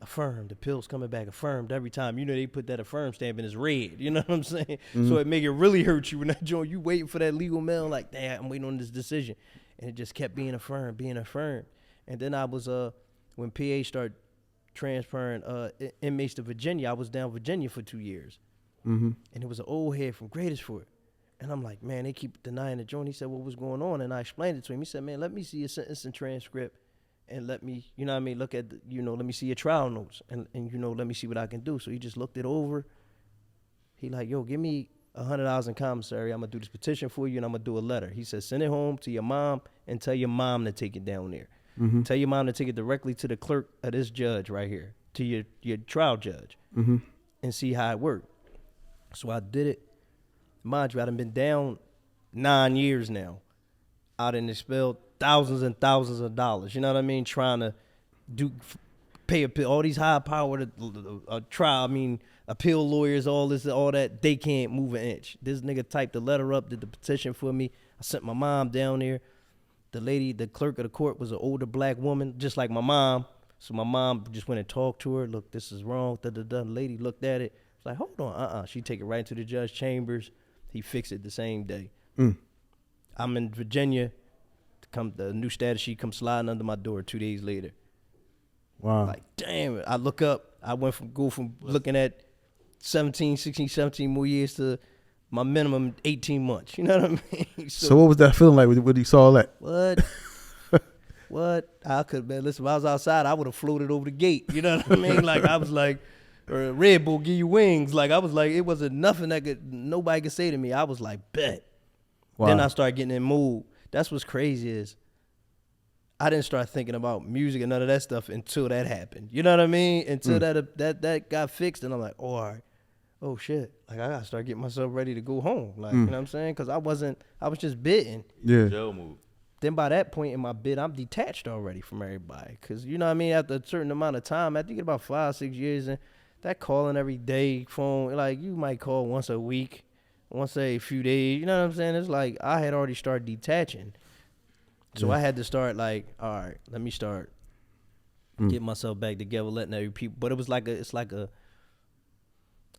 Speaker 4: affirmed, the pills coming back affirmed every time. They put that affirm stamp in, it's red. You know what I'm saying? So it make it really hurt you when that joint. You waiting for that legal mail, like damn, I'm waiting on this decision, and it just kept being affirmed. And then I was when PA started transferring inmates to Virginia, I was down Virginia for 2 years. And it was an old head from Greatestford. And I'm like, man, they keep denying the joint. He said, what was going on? And I explained it to him. He said, man, let me see your sentencing transcript and let me, look at, let me see your trial notes and let me see what I can do. So he just looked it over. He like, yo, give me $100 in commissary. I'm going to do this petition for you and I'm going to do a letter. He said, send it home to your mom and tell your mom to take it down there. Tell your mom to take it directly to the clerk of this judge right here, to your trial judge, and see how it worked. So I did it. Mind you, I done been down 9 years now. I done expelled thousands and thousands of dollars. You know what I mean? Trying to pay all these high-powered appeal lawyers, all that. They can't move an inch. This nigga typed the letter up, did the petition for me. I sent my mom down there. the clerk of the court was an older black woman, just like my mom. So my mom just went and talked to her. Look, this is wrong. The lady looked at it. Was like, hold on, She take it right into the judge chambers. He fixed it the same day. I'm in Virginia. The new status sheet comes sliding under my door 2 days later.
Speaker 3: Wow.
Speaker 4: Like, damn it. I look up. I went from looking at 16, 17 more years to my minimum 18 months. You know what I mean?
Speaker 3: So what was that feeling like when you saw that?
Speaker 4: What? What? I could, man, listen, if I was outside, I would have floated over the gate. You know what I mean? Like, I was like, or Red Bull give you wings. Like, I was like, it wasn't nothing nobody could say to me. I was like, bet.
Speaker 3: Wow.
Speaker 4: Then I started getting in mood. That's what's crazy is I didn't start thinking about music and none of that stuff until that happened. You know what I mean? Until that got fixed, and I'm like, oh, all right. Oh, shit. Like, I got to start getting myself ready to go home. Like, you know what I'm saying? Because I was just bitten.
Speaker 3: Yeah.
Speaker 5: Jail move.
Speaker 4: Then by that point in my bid, I'm detached already from everybody. Because, you know what I mean? After a certain amount of time, after you get about 5-6 years, and that calling every day, phone, like, you might call once a week, once a few days. You know what I'm saying? It's like I had already started detaching. So I had to start like, all right, let me start getting myself back together, letting every people. But it's like a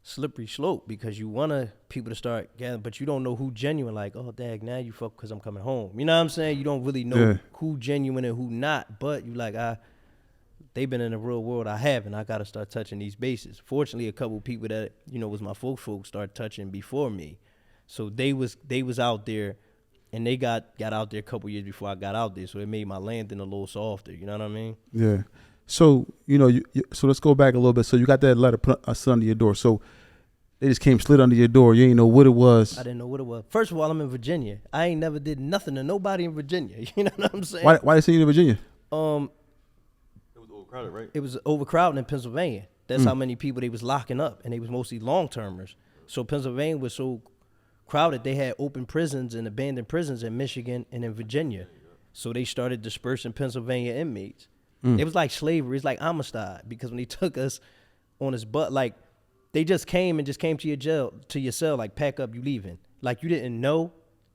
Speaker 4: slippery slope because you want people to start gathering, but you don't know who genuine. Like, oh, dag, now you fuck because I'm coming home. You know what I'm saying? You don't really know who genuine and who not. But you like, they've been in the real world. I haven't. I got to start touching these bases. Fortunately, a couple of people that was my folks started touching before me, so they was out there. And they got out there a couple years before I got out there, so it made my landing a little softer. You know what I mean?
Speaker 3: Yeah. So so let's go back a little bit. So you got that letter put under your door. So they just came slid under your door. You ain't know what it was.
Speaker 4: I didn't know what it was. First of all, I'm in Virginia. I ain't never did nothing to nobody in Virginia. You know what I'm saying?
Speaker 3: Why they send you to Virginia?
Speaker 5: It was overcrowded, right?
Speaker 4: It was overcrowded in Pennsylvania. That's how many people they was locking up, and they was mostly long-termers. So Pennsylvania was so crowded, they had open prisons and abandoned prisons in Michigan and in Virginia. So they started dispersing Pennsylvania inmates. It was like slavery. It's like Amistad, because when they took us on this butt, like they just came to your cell, like pack up, you leaving. Like you didn't know,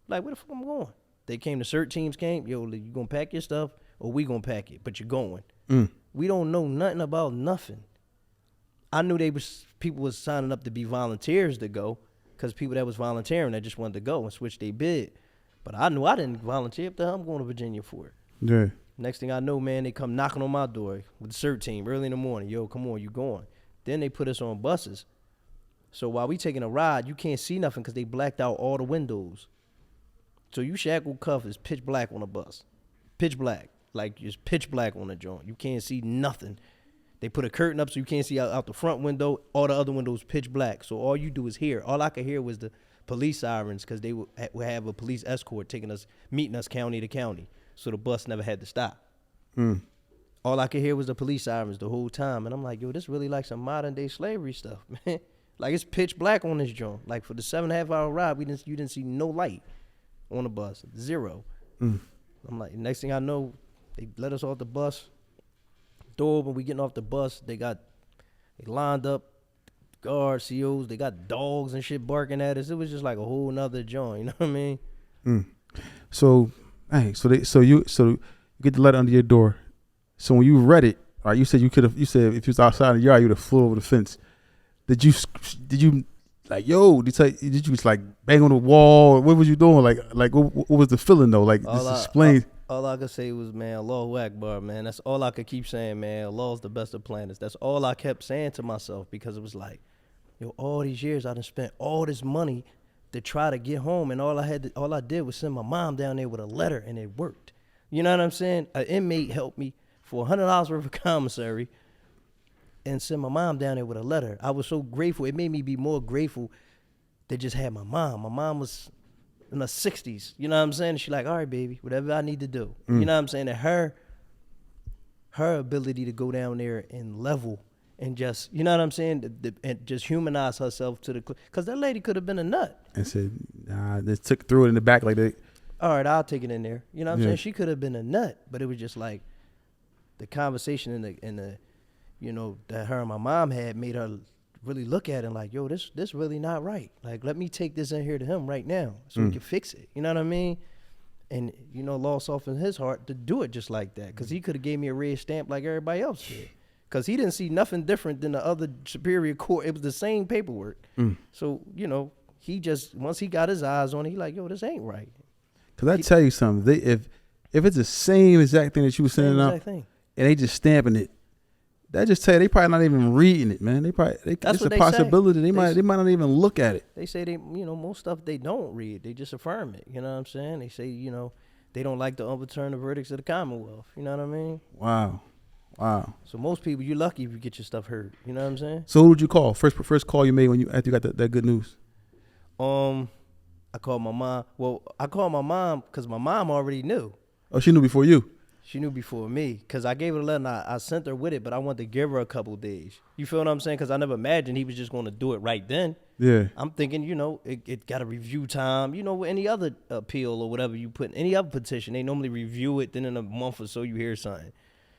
Speaker 4: like where the fuck I'm going? They came, the CERT teams came, yo, you gonna pack your stuff or we gonna pack it, but you're going. We don't know nothing about nothing. I knew people was signing up to be volunteers to go, because people that was volunteering that just wanted to go and switch their bid. But I knew I didn't volunteer. What the hell I'm going to Virginia for?
Speaker 3: Yeah.
Speaker 4: Next thing I know, man, they come knocking on my door with the CERT team early in the morning. Yo, come on, you going. Then they put us on buses. So while we taking a ride, you can't see nothing because they blacked out all the windows. So you shackled cuff is pitch black on a bus. Pitch black. Like just pitch black on the joint. You can't see nothing. They put a curtain up so you can't see out the front window. All the other windows pitch black. So all you do is hear. All I could hear was the police sirens because they would have a police escort meeting us county to county. So the bus never had to stop. All I could hear was the police sirens the whole time. And I'm like, yo, this really like some modern day slavery stuff, man. Like it's pitch black on this joint. Like for the 7.5 hour ride, you didn't see no light on the bus. Zero. I'm like, next thing I know, they let us off the bus. Door open, we getting off the bus. They lined up, guards, COs. They got dogs and shit barking at us. It was just like a whole nother joint. You know what I mean?
Speaker 3: So, so you get the letter under your door. So when you read it, all right, you said if you was outside in the yard, you would have flew over the fence. Did you like, yo? Did you just like bang on the wall? What was you doing? Like what was the feeling though? Like just explain.
Speaker 4: All I could say was, man, Allahu Akbar, man. That's all I could keep saying, man. Allah's the best of planners. That's all I kept saying to myself because it was like, yo, all these years I done spent all this money to try to get home, and all I did was send my mom down there with a letter, and it worked. You know what I'm saying? An inmate helped me for $100 worth of commissary and send my mom down there with a letter. I was so grateful. It made me be more grateful to just have my mom. My mom was in her 60s, you know what I'm saying? And she like, all right, baby, whatever I need to do. You know what I'm saying? And her ability to go down there and level and just, you know what I'm saying? And just humanize herself to because that lady could have been a nut.
Speaker 3: And said, nah, they threw it in the back like that.
Speaker 4: All right, I'll take it in there. You know what I'm saying? She could have been a nut, but it was just like the conversation and the that her and my mom had made her really look at it and like, yo, this really not right. Like, let me take this in here to him right now so we can fix it. You know what I mean? And, you know, law softened his heart to do it just like that. Because he could have gave me a red stamp like everybody else did. Because he didn't see nothing different than the other superior court. It was the same paperwork. So, you know, he just, once he got his eyes on it, he like, yo, this ain't right.
Speaker 3: Because I tell you something, if it's the same exact thing that you were sending out, and they just stamping it, that just tell you they probably not even reading it, man. It's a possibility. They might not even look at it.
Speaker 4: They say you know, most stuff they don't read. They just affirm it. You know what I'm saying? They say, you know, they don't like to overturn the verdicts of the Commonwealth. You know what I mean?
Speaker 3: Wow.
Speaker 4: So most people, you're lucky if you get your stuff heard. You know what I'm saying?
Speaker 3: So who would you call? First call you made after you got that good news?
Speaker 4: I called my mom. Well, I called my mom because my mom already knew.
Speaker 3: Oh, she knew before you?
Speaker 4: She knew before me because I gave her a letter and I sent her with it, but I wanted to give her a couple days. You feel what I'm saying? Because I never imagined he was just going to do it right then.
Speaker 3: Yeah.
Speaker 4: I'm thinking, you know, it got a review time. You know, with any other appeal or whatever you put, any other petition, they normally review it. Then in a month or so, you hear something.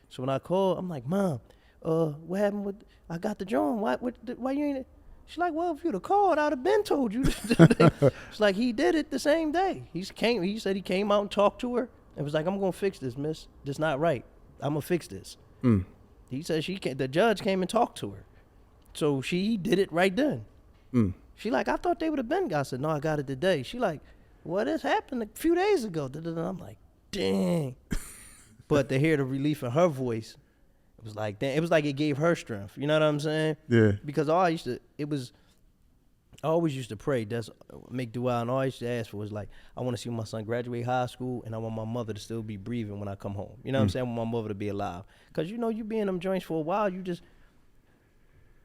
Speaker 4: So when I called, I'm like, Mom, what happened with, I got the John. Why you ain't? She's like, well, if you'd have called, I'd have been told you. It's like he did it the same day. He said he came out and talked to her. It was like, I'm going to fix this, miss. This not right. I'm going to fix this. He said the judge came and talked to her. So he did it right then. She like, I thought they would have been. I said, no, I got it today. She like, well, this happened a few days ago. I'm like, dang. But to hear the relief in her voice, it was like, damn. It was like it gave her strength. You know what I'm saying?
Speaker 3: Yeah.
Speaker 4: Because I always used to pray, make dua, and all I used to ask for was like, I want to see my son graduate high school, and I want my mother to still be breathing when I come home. You know what I'm saying? I want my mother to be alive. Because, you know, you be in them joints for a while, you just,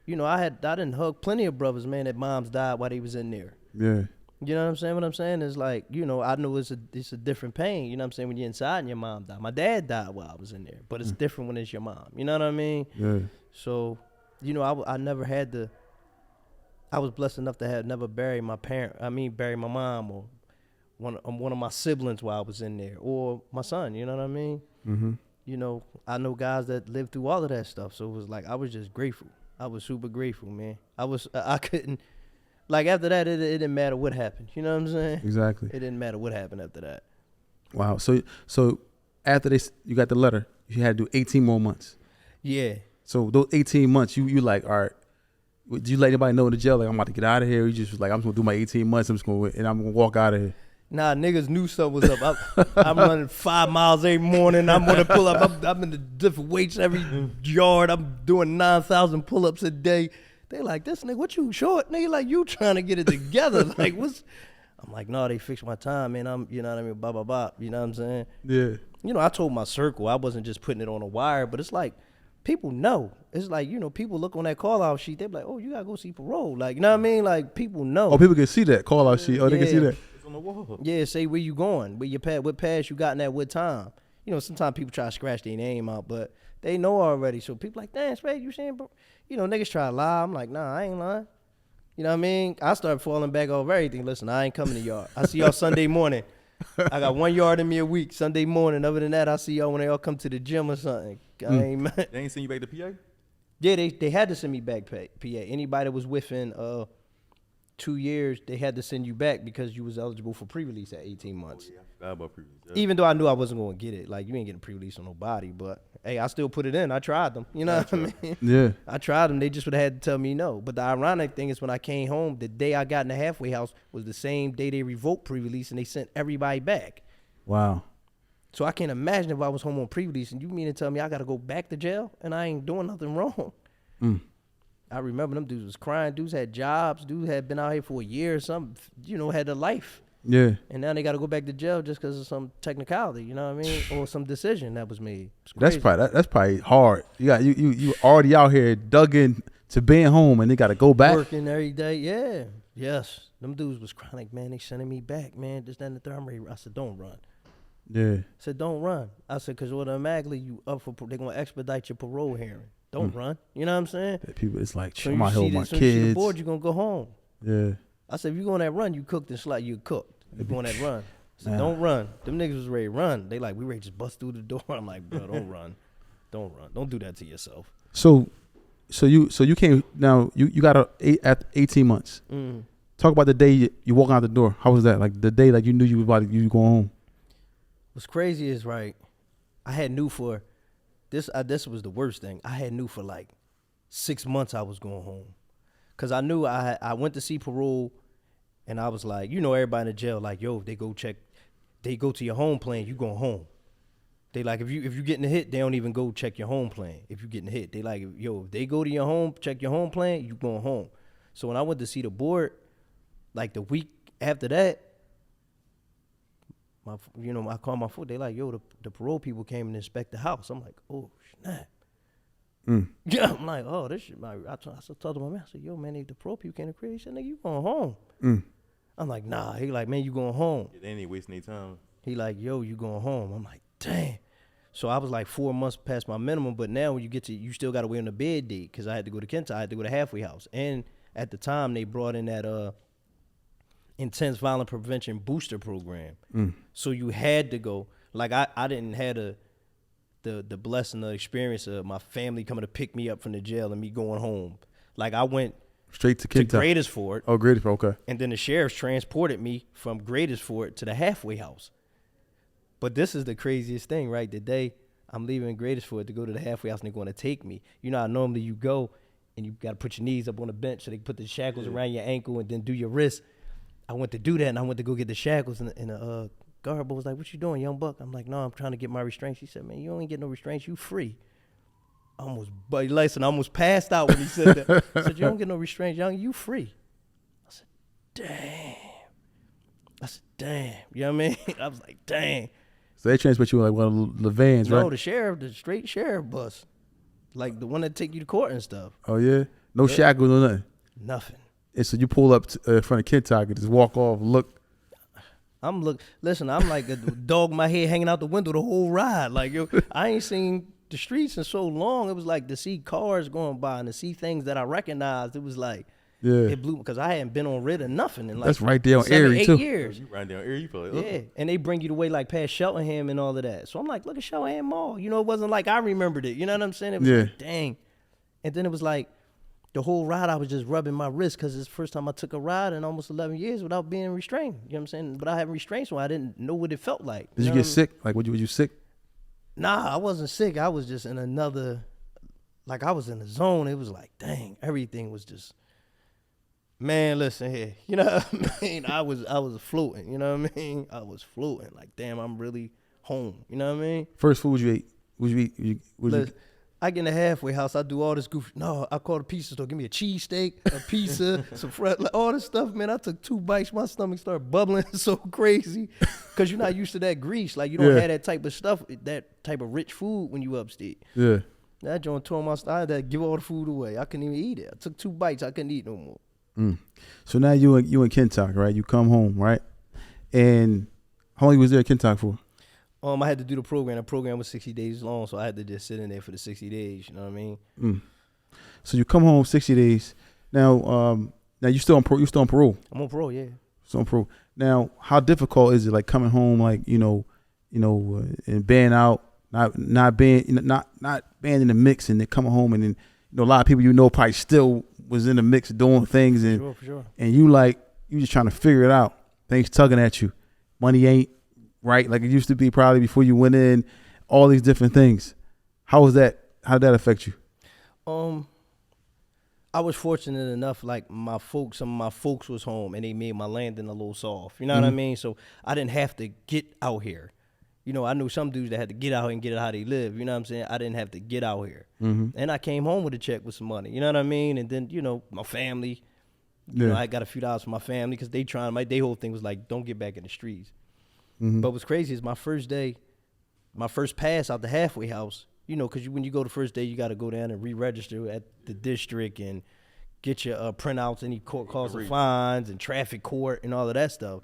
Speaker 4: you know, I didn't hug plenty of brothers, man, that moms died while they was in there.
Speaker 3: Yeah.
Speaker 4: You know what I'm saying? What I'm saying is like, you know, I know it's a different pain. You know what I'm saying? When you're inside and your mom died. My dad died while I was in there, but it's different when it's your mom. You know what I mean?
Speaker 3: Yeah.
Speaker 4: So, you know, I never had I was blessed enough to have never bury my mom or one of my siblings while I was in there, or my son. You know what I mean?
Speaker 3: Mm-hmm.
Speaker 4: You know, I know guys that lived through all of that stuff. So it was like I was just grateful. I was super grateful, man. I couldn't, like, after that, it didn't matter what happened. You know what I'm saying?
Speaker 3: Exactly.
Speaker 4: It didn't matter what happened after that.
Speaker 3: Wow. So after you got the letter, you had to do 18 more months.
Speaker 4: Yeah.
Speaker 3: So those 18 months, you like, all right. Did you let anybody know in the jail, like, I'm about to get out of here? Or you just was like, I'm just gonna do my 18 months. I'm going to walk out of here.
Speaker 4: Nah, niggas knew something was up. I'm running 5 miles every morning. I'm gonna pull up. I'm in the different weights every yard. I'm doing 9,000 pull-ups a day. They like, this nigga, what you short? Nigga, like, you trying to get it together. Like, I'm like, no, they fixed my time, man. You know what I mean? Blah, blah, blah. You know what I'm saying?
Speaker 3: Yeah.
Speaker 4: You know, I told my circle, I wasn't just putting it on a wire, but it's like, people know. It's like, you know, people look on that call-out sheet. They be like, oh, you got to go see parole. Like, you know what I mean? Like, people know.
Speaker 3: Oh, people can see that call-out sheet. Oh, they can see that.
Speaker 5: It's on the wall.
Speaker 4: Yeah, say where you going, what pass you got in that what time. You know, sometimes people try to scratch their name out, but they know already. So people like, damn, Spade, you saying, bro? You know, niggas try to lie. I'm like, nah, I ain't lying. You know what I mean? I start falling back off everything. Listen, I ain't coming to y'all. I see y'all Sunday morning. I got 1 yard in me a week, Sunday morning. Other than that, I see y'all when they all come to the gym or something. I ain't mad.
Speaker 5: They ain't send you back to PA?
Speaker 4: Yeah, they had to send me back PA. Anybody that was within 2 years, they had to send you back because you was eligible for pre-release at 18 months.
Speaker 5: Oh, yeah, I forgot about previous. Yeah.
Speaker 4: Even though I knew I wasn't going to get it. Like, you ain't getting pre-release on nobody. But, hey, I still put it in. I tried them. You know what I mean?
Speaker 3: Yeah.
Speaker 4: I tried them. They just would have had to tell me no. But the ironic thing is when I came home, the day I got in the halfway house was the same day they revoked pre-release and they sent everybody back.
Speaker 3: Wow.
Speaker 4: So I can't imagine if I was home on pre-release and you mean to tell me I got to go back to jail and I ain't doing nothing wrong. I remember them dudes was crying. Dudes had jobs. Dudes had been out here for a year or something, you know, had a life.
Speaker 3: Yeah.
Speaker 4: And now they got to go back to jail just because of some technicality, you know what I mean? Or some decision that was made.
Speaker 3: That's probably hard. You already out here dug in to being home and they got to go back.
Speaker 4: Working every day, yeah. Yes. Them dudes was crying like, man, they sending me back, man. This, that, and the third. I said, don't run.
Speaker 3: Yeah.
Speaker 4: I said, don't run. I said, because automatically you up for, they're going to expedite your parole hearing. Don't run. You know what I'm saying?
Speaker 3: People, it's like,
Speaker 4: So
Speaker 3: I'm out here with my
Speaker 4: you see the
Speaker 3: kids.
Speaker 4: board, you're going to go home.
Speaker 3: Yeah.
Speaker 4: I said, if you go on that run, you cooked and slide, you cooked. You go on that run. I said, don't run. Them niggas was ready to run. They like, we ready to just bust through the door. I'm like, bro, don't run. Don't run. Don't do that to yourself.
Speaker 3: So you came, now you got at 18 months. Talk about the day you walk out the door. How was that? Like the day like you knew you was going home.
Speaker 4: What's crazy is, right, I had knew for this. This was the worst thing. I had knew for like 6 months I was going home, cause I knew I went to see parole, and I was like, everybody in the jail like, yo, if they go to your home plan, you going home. They like if you getting a hit, they don't even go check your home plan. If you getting a hit, they like, yo, if they go to your home, check your home plan, you going home. So when I went to see the board, like the week after that, I called my foot. They like, yo, the parole people came and inspect the house. I'm like, oh snap. Yeah, I'm like, oh, this shit. I told my man, I said, yo, man, the parole people came to crib. He said, nigga, you going home? I'm like, nah. He like, man, you going home?
Speaker 5: Yeah, they ain't wasting their time.
Speaker 4: He like, yo, you going home? I'm like, damn. So I was like 4 months past my minimum, but now when you still got to wait on the bed date because I had to go to Kentucky. I had to go to halfway house, and at the time they brought in that intense violent prevention booster program. So you had to go. Like I didn't have the blessing, the experience of my family coming to pick me up from the jail and me going home. Like I went
Speaker 3: Straight to Kentucky.
Speaker 4: Gradisford.
Speaker 3: Oh, Gradisford, okay.
Speaker 4: And then the sheriffs transported me from Gradisford to the halfway house. But this is the craziest thing, right? The day I'm leaving Gradisford to go to the halfway house and they're going to take me. You know how normally you go and you got to put your knees up on the bench so they can put the shackles around your ankle and then do your wrist. I went to do that, and I went to go get the shackles, and the guard was like, what you doing, young buck? I'm like, no, I'm trying to get my restraints. He said, man, you don't ain't get no restraints. You free. I almost passed out when he said that. I said, you don't get no restraints, young. You free. I said, damn. You know what I mean? I was like, dang.
Speaker 3: So they transport you like one of the vans, right?
Speaker 4: No, the straight sheriff bus. Like the one that take you to court and stuff.
Speaker 3: Oh, yeah? No shackles or nothing?
Speaker 4: Nothing.
Speaker 3: And so you pull up in front of Kentucky, just walk off, look.
Speaker 4: I'm like a dog with my head hanging out the window the whole ride. Like, yo, I ain't seen the streets in so long. It was like to see cars going by and to see things that I recognized. It was like, it blew, because I hadn't been on Rid or nothing in like
Speaker 3: that's right there on
Speaker 4: 7,
Speaker 3: Erie,
Speaker 4: 8
Speaker 3: too.
Speaker 4: years.
Speaker 5: You riding down Erie, you feel like,
Speaker 4: Yeah, and they bring you the way like past Cheltenham and all of that. So I'm like, look at Cheltenham Mall. It wasn't like I remembered it. You know what I'm saying? It was like, dang. And then it was like, the whole ride I was just rubbing my wrist because it's the first time I took a ride in almost 11 years without being restrained. You know what I'm saying? But I having restraints when I didn't know what it felt like.
Speaker 3: Did you get sick? Like, was you sick?
Speaker 4: Nah, I wasn't sick. I was just in I was in the zone. It was like, dang, everything was just, man, listen here. You know what I mean? I was floating. You know what I mean? I was floating. Like, damn, I'm really home. You know what I mean?
Speaker 3: First food you ate? What you eat?
Speaker 4: I get in the halfway house. I do all this goofy. No, I call the pizza store. Give me a cheesesteak, a pizza, some fried, like all this stuff, man. I took 2 bites. My stomach started bubbling so crazy because you're not used to that grease. Like, you don't have that type of stuff, that type of rich food when you upstate.
Speaker 3: Yeah.
Speaker 4: That joint tore my stomach. I had to give all the food away. I couldn't even eat it. I took 2 bites. I couldn't eat no more.
Speaker 3: So now you in Kentucky, right? You come home, right? And how long you was there at Kentucky for?
Speaker 4: I had to do the program. The program was 60 days long, so I had to just sit in there for the 60 days. You know what I mean?
Speaker 3: So you come home 60 days. Now you still on parole? You still on parole?
Speaker 4: I'm on parole, yeah.
Speaker 3: Still on parole. Now, how difficult is it, like coming home, like and being out, not being in the mix, and then coming home, and then a lot of people probably still was in the mix doing things, and
Speaker 4: For sure.
Speaker 3: And you just trying to figure it out. Things tugging at you. Money ain't right like it used to be probably before you went in, all these different things. How was that? How did that affect you?
Speaker 4: I was fortunate enough, like some of my folks was home and they made my landing a little soft. You know what I mean? So I didn't have to get out here. I knew some dudes that had to get out here and get it how they live. You know what I'm saying? I didn't have to get out here. And I came home with a check with some money. You know what I mean? And then, my family, I got a few dollars for my family because their whole thing was like, don't get back in the streets. But what's crazy is my first day, my first pass out the halfway house, because when you go the first day, you got to go down and re-register at the district and get your printouts, any court calls and fines and traffic court and all of that stuff.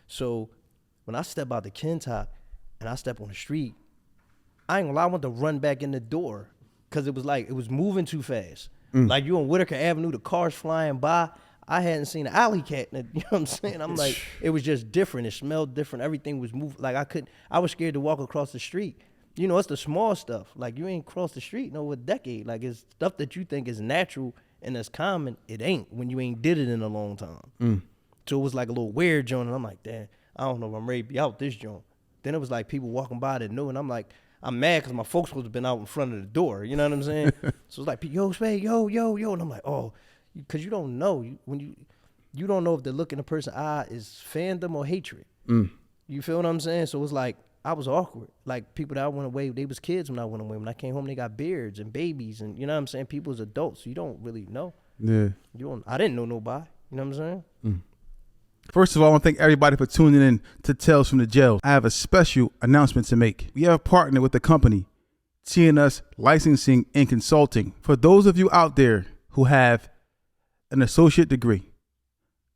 Speaker 4: So when I step out the Kentucky and I step on the street, I ain't gonna lie, I want to run back in the door because it was moving too fast. Like you on Whitaker Avenue, the cars flying by. I hadn't seen an alley cat, you know what I'm saying? I'm like, it was just different. It smelled different. Everything was moving. Like I was scared to walk across the street. It's the small stuff. Like you ain't crossed the street in over a decade. Like it's stuff that you think is natural and that's common. It ain't when you ain't did it in a long time. So it was like a little weird joint. And I'm like, damn, I don't know if I'm ready to be out this joint. Then it was like people walking by that knew, and I'm like, I'm mad because my folks supposed to have been out in front of the door. You know what I'm saying? So it's like, yo, Spade, yo, and I'm like, oh, because you don't know when you don't know if the look in a person's eye is fandom or hatred. You feel what I'm saying? So it's like I was awkward. Like people that I went away, they was kids when I went away. When I came home, they got beards and babies, and you know what I'm saying. People was adults, so you don't really know.
Speaker 3: Yeah.
Speaker 4: I didn't know nobody. You know what I'm saying?
Speaker 3: First of all, I want to thank everybody for tuning in to Tales from the Jails. I have a special announcement to make. We have partnered with the company TNS Licensing and Consulting. For those of you out there who have an associate degree,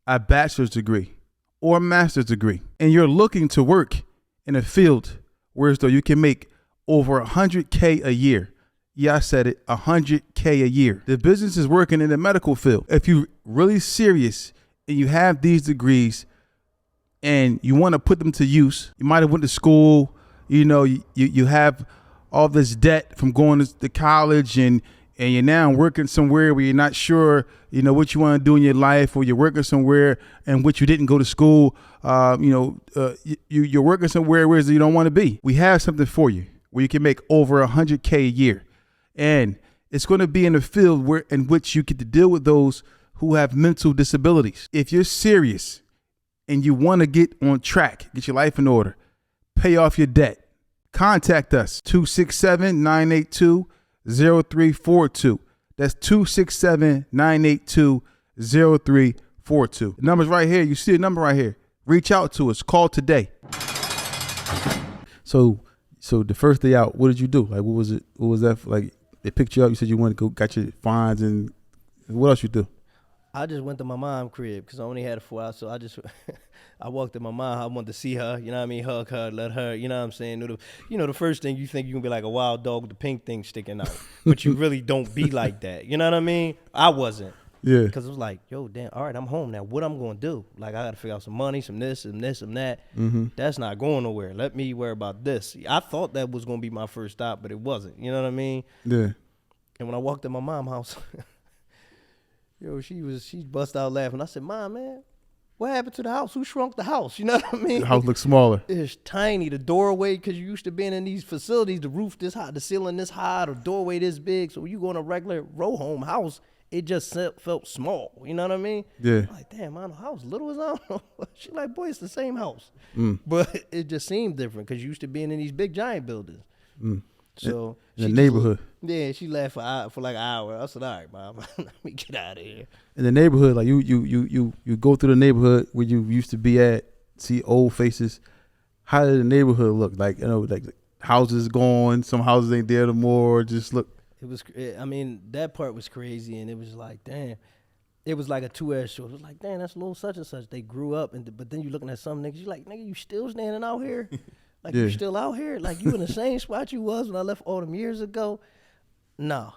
Speaker 3: a bachelor's degree, or a master's degree, and you're looking to work in a field where as though you can make over $100K a year. Yeah, I said it, $100K a year. The business is working in the medical field. If you're really serious and you have these degrees and you want to put them to use, you might have went to school, you have all this debt from going to college and you're now working somewhere where you're not sure, what you want to do in your life, or you're working somewhere in which you didn't go to school, you're working somewhere where you don't want to be. We have something for you where you can make over $100K a year. And it's going to be in a field in which you get to deal with those who have mental disabilities. If you're serious and you want to get on track, get your life in order, pay off your debt, contact us, 267-982-0342. That's 267-982-0342. The number's right here. You see the number right here. Reach out to us. Call today. So the first day out, what did you do? Like, what was it? What was that for? Like, they picked you up. You said you wanted to go, got your fines, and what else you do?
Speaker 4: I just went to my mom's crib because I only had 4 hours. So I walked to my mom. I wanted to see her, you know what I mean? Hug her, let her, you know what I'm saying? The first thing you think you're going to be like a wild dog with the pink thing sticking out. But you really don't be like that. You know what I mean? I wasn't.
Speaker 3: Yeah.
Speaker 4: Because it was like, yo, damn, all right, I'm home now. What I'm going to do? Like, I got to figure out some money, some this, and this, and that. That's not going nowhere. Let me worry about this. I thought that was going to be my first stop, but it wasn't. You know what I mean?
Speaker 3: Yeah.
Speaker 4: And when I walked in my mom's house, yo, she bust out laughing. I said, Mom, man, what happened to the house? Who shrunk the house? You know what I mean?
Speaker 3: The house looks smaller.
Speaker 4: It's tiny. The doorway, because you used to being in these facilities, the roof this high, the ceiling this high, the doorway this big. So when you go in a regular row home house, it just felt small. You know what I mean?
Speaker 3: Yeah.
Speaker 4: I'm like, damn, man, the house little as I don't know. She like, boy, it's the same house. But it just seemed different because you used to being in these big giant buildings. So
Speaker 3: in the neighborhood.
Speaker 4: Yeah, she laughed for like an hour. I said, all right, Mom, let me get out of here.
Speaker 3: In the neighborhood, like you go through the neighborhood where you used to be at, see old faces. How did the neighborhood look? Like, like houses gone, some houses ain't there no more. Just look.
Speaker 4: That part was crazy, and it was like, damn. It was like a two-edged sword. It was like, damn, that's little such and such. They grew up, but then you looking at some niggas, you like, nigga, you still standing out here? Like, you still out here? Like, you in the same spot you was when I left all them years ago? Nah.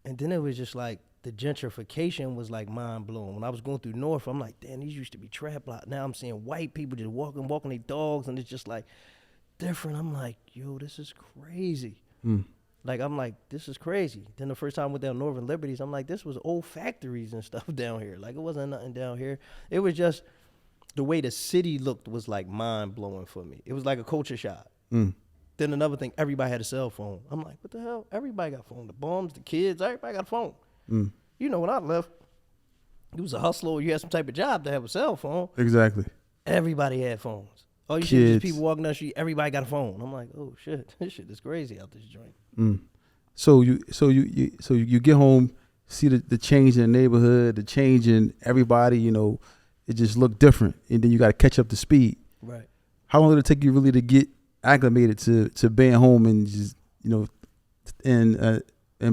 Speaker 4: And then it was just like, the gentrification was like mind-blowing. When I was going through North, I'm like, damn, these used to be trap lots. Now I'm seeing white people just walking their dogs, and it's just like different. I'm like, yo, this is crazy. Like, I'm like, this is crazy. Then the first time I went down Northern Liberties, I'm like, this was old factories and stuff down here. Like, it wasn't nothing down here. It was just the way the city looked was like mind-blowing for me. It was like a culture shock. Then another thing, everybody had a cell phone. I'm like, what the hell? Everybody got a phone. The bums, the kids, everybody got a phone. You know, when I left, it was a hustler or you had some type of job to have a cell phone.
Speaker 3: Exactly.
Speaker 4: Everybody had phones. All you see is just people walking down the street, everybody got a phone. I'm like, oh shit, this shit is crazy out this joint.
Speaker 3: So you get home, see the change in the neighborhood, the change in everybody, it just looked different. And then you got to catch up to speed.
Speaker 4: Right.
Speaker 3: How long did it take you really to get acclimated to being home and just, and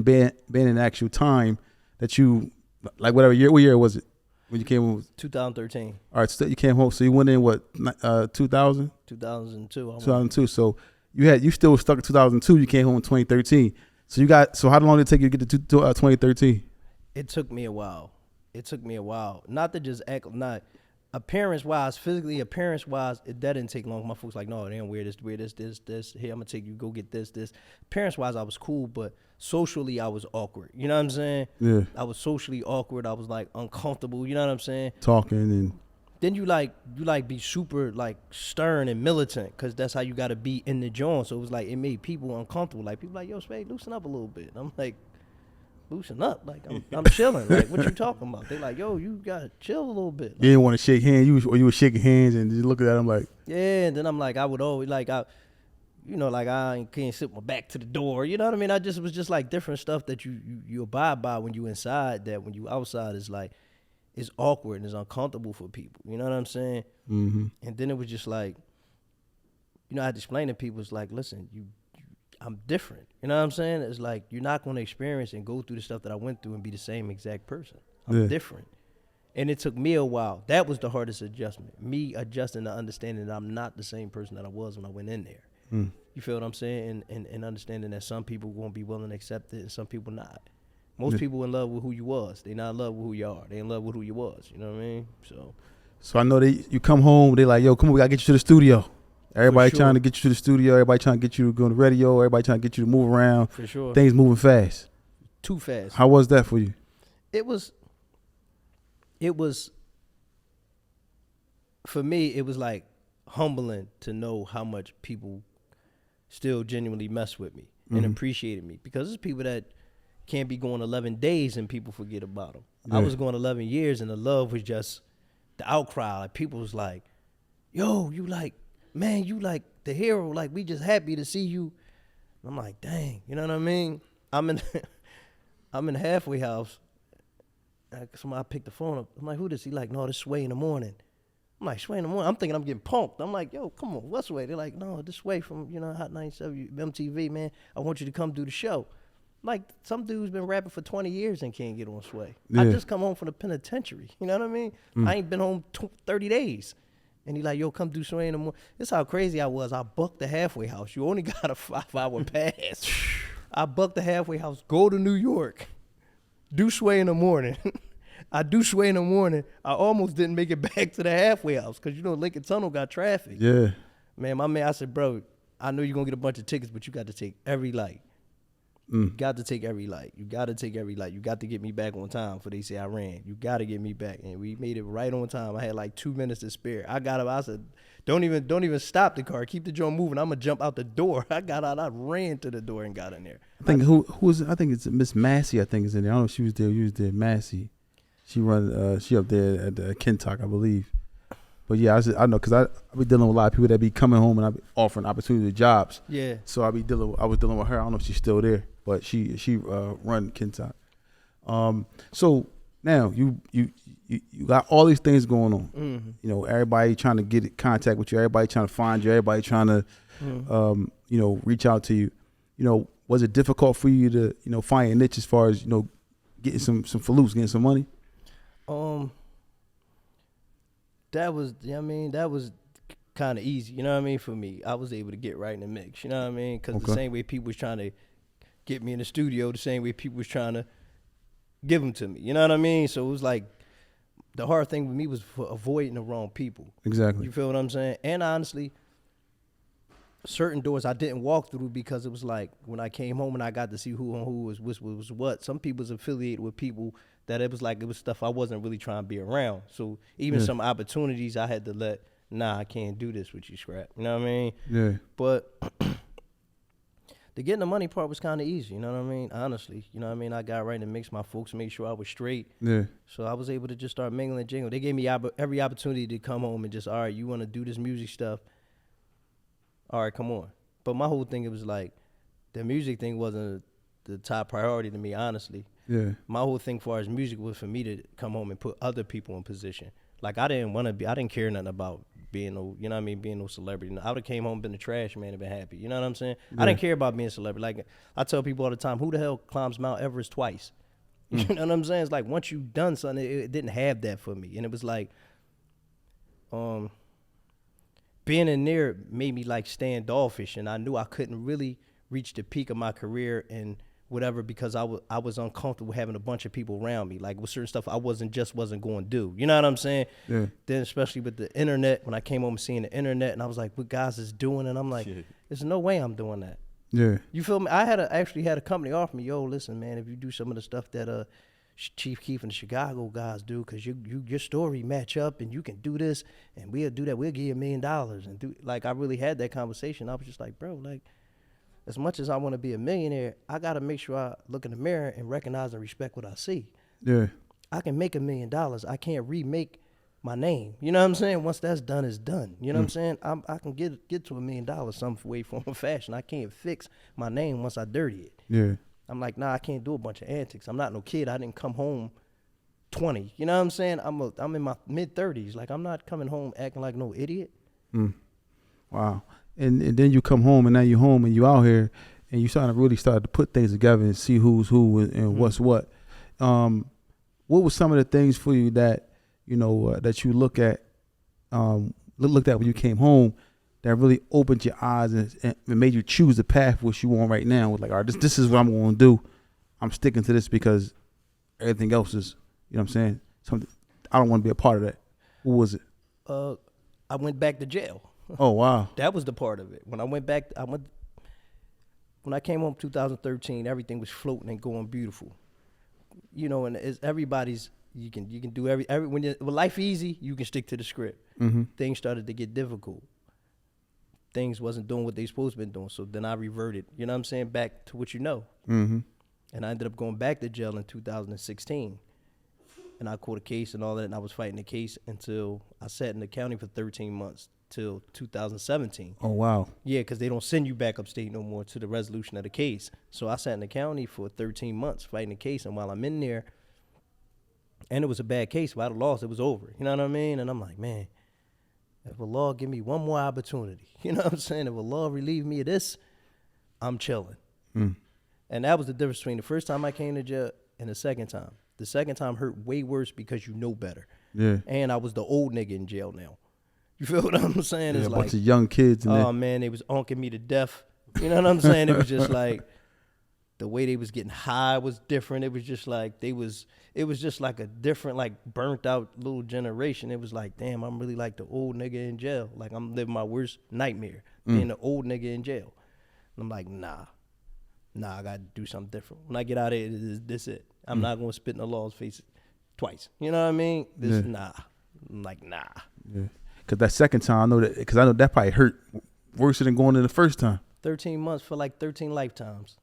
Speaker 3: being in actual time that you, like what year was it when you came home?
Speaker 4: 2013.
Speaker 3: All right, so you came home. So you went in what, 2000?
Speaker 4: 2002.
Speaker 3: 2002. So you still were stuck in 2002. You came home in 2013. So how long did it take you to get to 2013?
Speaker 4: It took me a while. Not to just act, not appearance-wise, physically, appearance-wise, that didn't take long. My folks like, no, they don't wear this. Here, I'm going to take you, go get this. Appearance-wise, I was cool, but socially, I was awkward. You know what I'm saying?
Speaker 3: Yeah.
Speaker 4: I was socially awkward. I was, like, uncomfortable. You know what I'm saying?
Speaker 3: Talking and...
Speaker 4: then you be super like stern and militant because that's how you got to be in the joint. So it was like it made people uncomfortable. Like people like, yo, Spade, loosen up a little bit. And I'm like, loosen up? Like I'm chilling. Like what you talking about? They like, yo, you gotta chill a little bit. Like,
Speaker 3: You didn't want to shake hands. You were shaking hands and just looking at him like,
Speaker 4: yeah. And then I'm like, I would always like like I can't sit my back to the door. You know what I mean? I just was just like different stuff that you abide by when you inside. That when you outside is like. It's awkward and it's uncomfortable for people. You know what I'm saying?
Speaker 3: mm-hmm.
Speaker 4: And then it was just like, I had to explain to people, it's like, listen, I'm different. You know what I'm saying? It's like, you're not going to experience and go through the stuff that I went through and be the same exact person. I'm different. And it took me a while. That was the hardest adjustment. Me adjusting to understanding that I'm not the same person that I was when I went in there.
Speaker 3: Mm.
Speaker 4: You feel what I'm saying? And understanding that some people won't be willing to accept it and some people not. Most people in love with who you was. They not in love with who you are. They in love with who you was. You know what I mean?
Speaker 3: So I know you come home, they like, yo, come on, we gotta get you to the studio. Everybody
Speaker 4: sure.
Speaker 3: trying to get you to the studio. Everybody trying to get you to go on the radio. Everybody trying to get you to move around.
Speaker 4: For sure.
Speaker 3: Things moving fast.
Speaker 4: Too fast.
Speaker 3: How was that for you?
Speaker 4: It was, for me, it was like humbling to know how much people still genuinely mess with me and appreciated me. Because there's people that can't be going 11 days and people forget about them.
Speaker 3: Yeah.
Speaker 4: I was going 11 years and the love was just the outcry. Like people was like, yo, you like, man, you like the hero. Like we just happy to see you. And I'm like, dang, you know what I mean? I'm in the halfway house. Somebody picked the phone up. I'm like, who this? He like, no, this Sway in the morning. I'm like, Sway in the morning. I'm thinking I'm getting punked. I'm like, yo, come on, what's Sway? They're like, no, this Sway from, Hot 97 MTV, man. I want you to come do the show. Like, some dude's been rapping for 20 years and can't get on Sway.
Speaker 3: Yeah.
Speaker 4: I just come home from the penitentiary. You know what I mean? I ain't been home 30 days. And he like, yo, come do Sway in the morning. This how crazy I was. I booked the halfway house. You only got a 5-hour pass. I booked the halfway house, go to New York, do Sway in the morning. I do Sway in the morning. I almost didn't make it back to the halfway house because, Lincoln Tunnel got traffic.
Speaker 3: Yeah.
Speaker 4: Man, my man, I said, bro, I know you're going to get a bunch of tickets, but you got to take every light. You got to take every light. You got to take every light. You got to get me back on time for they say I ran. You got to get me back. And we made it right on time. I had like 2 minutes to spare. I got up. I said, don't even stop the car. Keep the joint moving. I'm going to jump out the door. I got out. I ran to the door and got in there.
Speaker 3: I think I think it's Miss Massey, I think is in there. I don't know if she was there. You was there, Massey. She up there at Kentuck, I believe. But yeah, I know because I be dealing with a lot of people that be coming home and I be offering opportunity jobs.
Speaker 4: Yeah.
Speaker 3: So I was dealing with her. I don't know if she's still there, but she run Kentuck. So now you got all these things going on.
Speaker 4: Mm-hmm.
Speaker 3: Everybody trying to get in contact with you. Everybody trying to find you. Everybody trying to reach out to you. Was it difficult for you to find a niche as far as getting some faloops, getting some money?
Speaker 4: That was kind of easy, you know what I mean, for me. I was able to get right in the mix, you know what I mean? Because the same way people was trying to get me in the studio, the same way people was trying to give them to me, you know what I mean? So it was like, the hard thing with me was for avoiding the wrong people.
Speaker 3: Exactly.
Speaker 4: You feel what I'm saying? And honestly, certain doors I didn't walk through because it was like, when I came home and I got to see who was what, some people was affiliated with people that it was stuff I wasn't really trying to be around. So even some opportunities I had to let, I can't do this with you, Scrap. You know what I mean?
Speaker 3: Yeah.
Speaker 4: But the getting the money part was kind of easy, you know what I mean? Honestly, you know what I mean? I got right in the mix. My folks made sure I was straight.
Speaker 3: Yeah.
Speaker 4: So I was able to just start mingling and jingling. They gave me every opportunity to come home and just, all right, you want to do this music stuff? All right, come on. But my whole thing, it was like, the music thing wasn't the top priority to me, honestly.
Speaker 3: Yeah.
Speaker 4: My whole thing as far as music was for me to come home and put other people in position. Like I didn't care nothing about being being no celebrity. I would have came home, been the trash man and been happy. You know what I'm saying? Yeah. I didn't care about being a celebrity. Like I tell people all the time, who the hell climbs Mount Everest twice? You know what I'm saying? It's like once you've done something, it didn't have that for me. And it was like, being in there made me like standoffish, and I knew I couldn't really reach the peak of my career and whatever because I was uncomfortable having a bunch of people around me. Like with certain stuff I wasn't going to do. You know what I'm saying? Yeah. Then especially with the internet, when I came home and seeing the internet and I was like, what guys is doing? And I'm like, there's no way I'm doing that.
Speaker 3: Yeah.
Speaker 4: You feel me? I actually had a company offer me, yo, listen, man, if you do some of the stuff that Chief Keef and the Chicago guys do, because your story match up and you can do this and we'll do that. We'll give you $1 million. And do, like, I really had that conversation. I was just like, bro, like, as much as I want to be a millionaire, I got to make sure I look in the mirror and recognize and respect what I see.
Speaker 3: Yeah.
Speaker 4: I can make $1 million. I can't remake my name. You know what I'm saying? Once that's done, it's done. You know what I'm saying? I can get to $1 million some way, form, or fashion. I can't fix my name once I dirty it.
Speaker 3: Yeah.
Speaker 4: I'm like, nah, I can't do a bunch of antics. I'm not no kid. I didn't come home 20. You know what I'm saying? I'm in my mid-30s. Like, I'm not coming home acting like no idiot.
Speaker 3: Wow. And then you come home, and now you're home, and you out here, and you really start to put things together and see who's who and what's what. What were some of the things for you that, you know, that you looked at when you came home that really opened your eyes and made you choose the path which you on right now? With like, all right, this is what I'm going to do. I'm sticking to this because everything else is, you know what I'm saying? Something I don't want to be a part of that. What was it?
Speaker 4: I went back to jail.
Speaker 3: Oh, wow.
Speaker 4: That was the part of it. When I went back, when I came home 2013, everything was floating and going beautiful. You know, and it's everybody's, you can do when life easy, you can stick to the script. Things started to get difficult. Things wasn't doing what they supposed to been doing. So then I reverted, you know what I'm saying, back to what you know. And I ended up going back to jail in 2016. And I caught a case and all that, and I was fighting the case until I sat in the county for 13 months till 2017.
Speaker 3: Oh, wow.
Speaker 4: Yeah, because they don't send you back upstate no more to the resolution of the case. So I sat in the county for 13 months fighting the case, and while I'm in there, and it was a bad case, if I'd have lost, it was over. You know what I mean? And I'm like, man, if a law give me one more opportunity, you know what I'm saying? If a law relieve me of this, I'm chilling. And that was the difference between the first time I came to jail and the second time. The second time hurt way worse because you know better.
Speaker 3: Yeah.
Speaker 4: And I was the old nigga in jail now. You feel what I'm saying?
Speaker 3: Yeah,
Speaker 4: It's
Speaker 3: a
Speaker 4: like,
Speaker 3: bunch of young kids in there.
Speaker 4: oh man, they was unking me to death. You know what I'm saying? It was just like the way they was getting high was different. It was just like it was just like a different, like, burnt out little generation. It was like, damn, I'm really like the old nigga in jail. Like, I'm living my worst nightmare, being the old nigga in jail. And I'm like, nah, I gotta do something different. When I get out of here, this it. I'm not gonna spit in the law's face twice. You know what I mean? Nah. I'm like, nah.
Speaker 3: Yeah. Because that second time, I know that probably hurt worse than going in the first time.
Speaker 4: 13 months for like 13 lifetimes.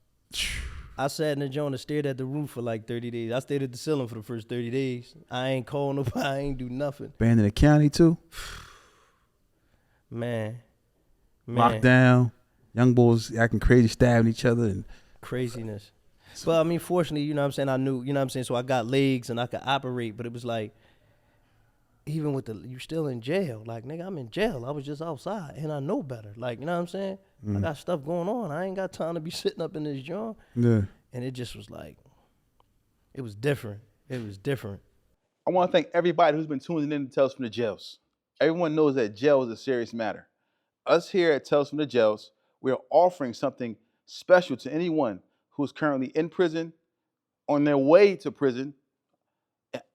Speaker 4: I sat in the joint and stared at the roof for like 30 days. I stayed at the ceiling for the first 30 days. I ain't call nobody. I ain't do nothing.
Speaker 3: Banned in the county, too?
Speaker 4: Man.
Speaker 3: Lockdown. Young boys acting crazy, stabbing each other. And
Speaker 4: craziness. But, I mean, fortunately, you know what I'm saying, I knew, you know what I'm saying, so I got legs and I could operate. But it was like, even with you still in jail. Like, nigga, I'm in jail. I was just outside, and I know better. Like, you know what I'm saying? I got stuff going on. I ain't got time to be sitting up in this joint.
Speaker 3: Yeah.
Speaker 4: And it just was like, it was different. It was different.
Speaker 1: I want to thank everybody who's been tuning in to Tales from the Jails. Everyone knows that jail is a serious matter. Us here at Tales from the Jails, we are offering something special to anyone who is currently in prison, on their way to prison,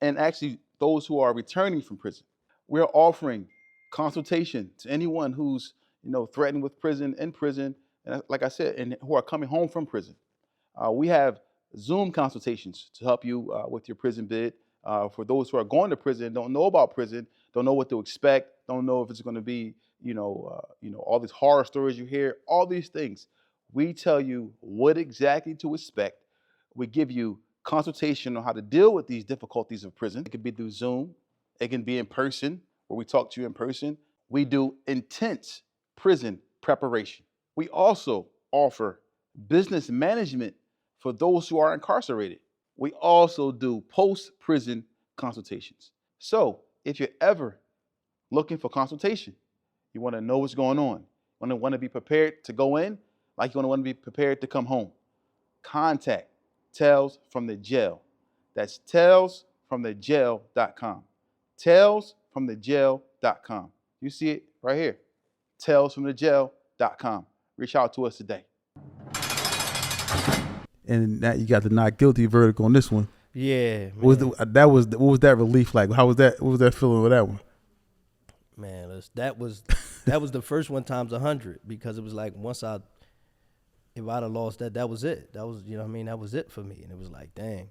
Speaker 1: and actually those who are returning from prison. We're offering consultation to anyone who's, you know, threatened with prison, in prison, and like I said, and who are coming home from prison. We have Zoom consultations to help you with your prison bid. For those who are going to prison, don't know about prison, don't know what to expect, don't know if it's going to be, all these horror stories you hear, all these things. We tell you what exactly to expect. We give you consultation on how to deal with these difficulties of prison. It could be through Zoom. It can be in person, where we talk to you in person. We do intense prison preparation. We also offer business management for those who are incarcerated. We also do post-prison consultations. So if you're ever looking for consultation, you want to know what's going on, want to be prepared to go in, like you want to be prepared to come home, contact Tales from the Jail. That's talesfromthejail.com. Talesfromthejail.com. You see it right here. Talesfromthejail.com. Reach out to us today.
Speaker 3: And that you got the not guilty verdict on this one.
Speaker 4: Yeah, man.
Speaker 3: What was that relief like? How was that? What was that feeling with that one?
Speaker 4: Man, that was the first one times 100, because it was like if I'd have lost that was it. That was, you know what I mean? That was it for me. And it was like, dang.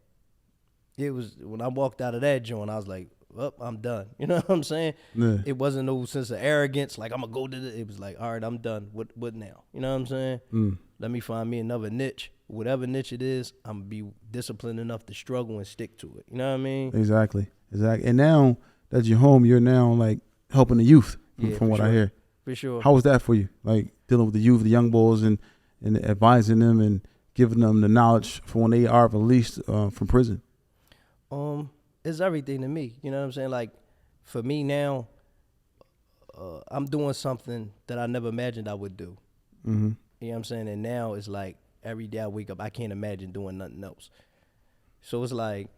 Speaker 4: it was when I walked out of that joint, I was like, well, I'm done. You know what I'm saying?
Speaker 3: Yeah.
Speaker 4: It wasn't no sense of arrogance, like I'm gonna go to the. It was like, all right, I'm done. What now? You know what I'm saying? Let me find me another niche. Whatever niche it is, I'm gonna be disciplined enough to struggle and stick to it. You know what I mean?
Speaker 3: Exactly. And now that you're home, you're now like helping the youth,
Speaker 4: Yeah,
Speaker 3: from
Speaker 4: for
Speaker 3: what I
Speaker 4: sure.
Speaker 3: hear.
Speaker 4: For sure.
Speaker 3: How was that for you? Like dealing with the youth, the young boys, and advising them and giving them the knowledge for when they are released from prison.
Speaker 4: It's everything to me. You know what I'm saying? Like, for me now, I'm doing something that I never imagined I would do.
Speaker 3: Mm-hmm.
Speaker 4: You know what I'm saying? And now it's like every day I wake up, I can't imagine doing nothing else. So it's like,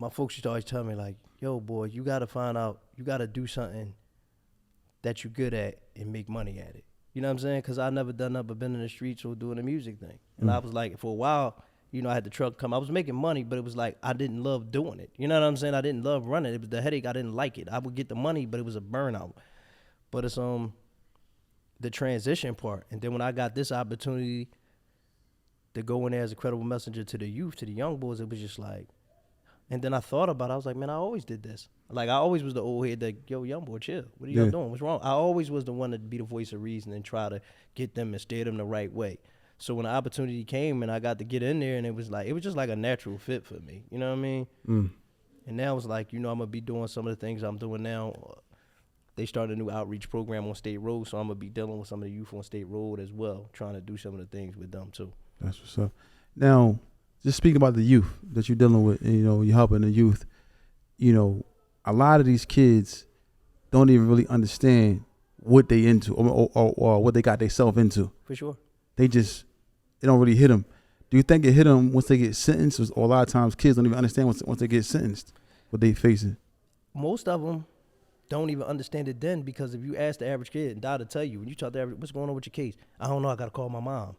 Speaker 4: my folks used to always tell me, like, yo, boy, you got to find out, you got to do something that you're good at and make money at it. You know what I'm saying? Because I never done nothing but been in the streets or doing the music thing. And I was like, for a while, you know, I had the truck come. I was making money, but it was like I didn't love doing it. You know what I'm saying? I didn't love running. It was the headache. I didn't like it. I would get the money, but it was a burnout. But it's the transition part. And then when I got this opportunity to go in there as a credible messenger to the youth, to the young boys, it was just like, and then I thought about it. I was like, man, I always did this. Like, I always was the old head that, yo, young boy, chill. What are y'all doing? What's wrong? I always was the one to be the voice of reason and try to get them and steer them the right way. So when the opportunity came and I got to get in there, and it was just like a natural fit for me. You know what I mean? And now it's like, you know, I'm going to be doing some of the things I'm doing now. They started a new outreach program on State Road, so I'm going to be dealing with some of the youth on State Road as well, trying to do some of the things with them too.
Speaker 3: That's what's up. Now, just speaking about the youth that you're dealing with, and, you know, you're helping the youth, you know, a lot of these kids don't even really understand what they into or what they got themselves into.
Speaker 4: For sure.
Speaker 3: It don't really hit them. Do you think it hit them once they get sentenced, or a lot of times kids don't even understand once they get sentenced what they facing?
Speaker 4: Most of them don't even understand it then, because if you ask the average kid, and Dad will tell you, when you talk to average, what's going on with your case? I don't know, I got to call my mom.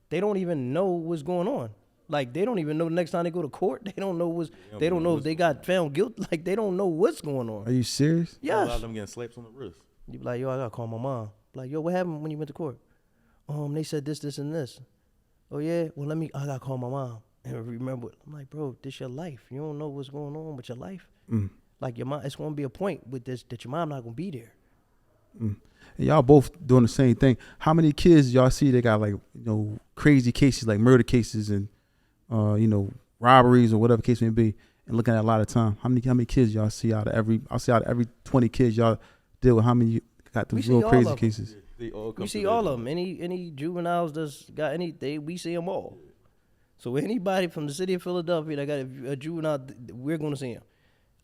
Speaker 4: They don't even know what's going on. Like, they don't even know the next time they go to court. They don't know they don't know if they got found guilty. Like, they don't know what's going on.
Speaker 3: Are you serious?
Speaker 5: A lot
Speaker 4: Yes.
Speaker 5: of them getting slaps on the wrist.
Speaker 4: You be like, yo, I got to call my mom. Like, yo, what happened when you went to court? They said this, this, and this. Oh, yeah? Well, I got to call my mom. And remember, I'm like, bro, this your life. You don't know what's going on with your life. Like, your mom, it's going to be a point with this that your mom not going to be there.
Speaker 3: And y'all both doing the same thing. How many kids y'all see they got, like, you know, crazy cases, like murder cases and, you know, robberies or whatever case may be, and looking at a lot of time? How many kids y'all see out of every 20 kids y'all deal with? How many got those real crazy cases?
Speaker 4: We see all of them. Any juveniles that's got we see them all. So anybody from the city of Philadelphia that got a juvenile, we're going to see him.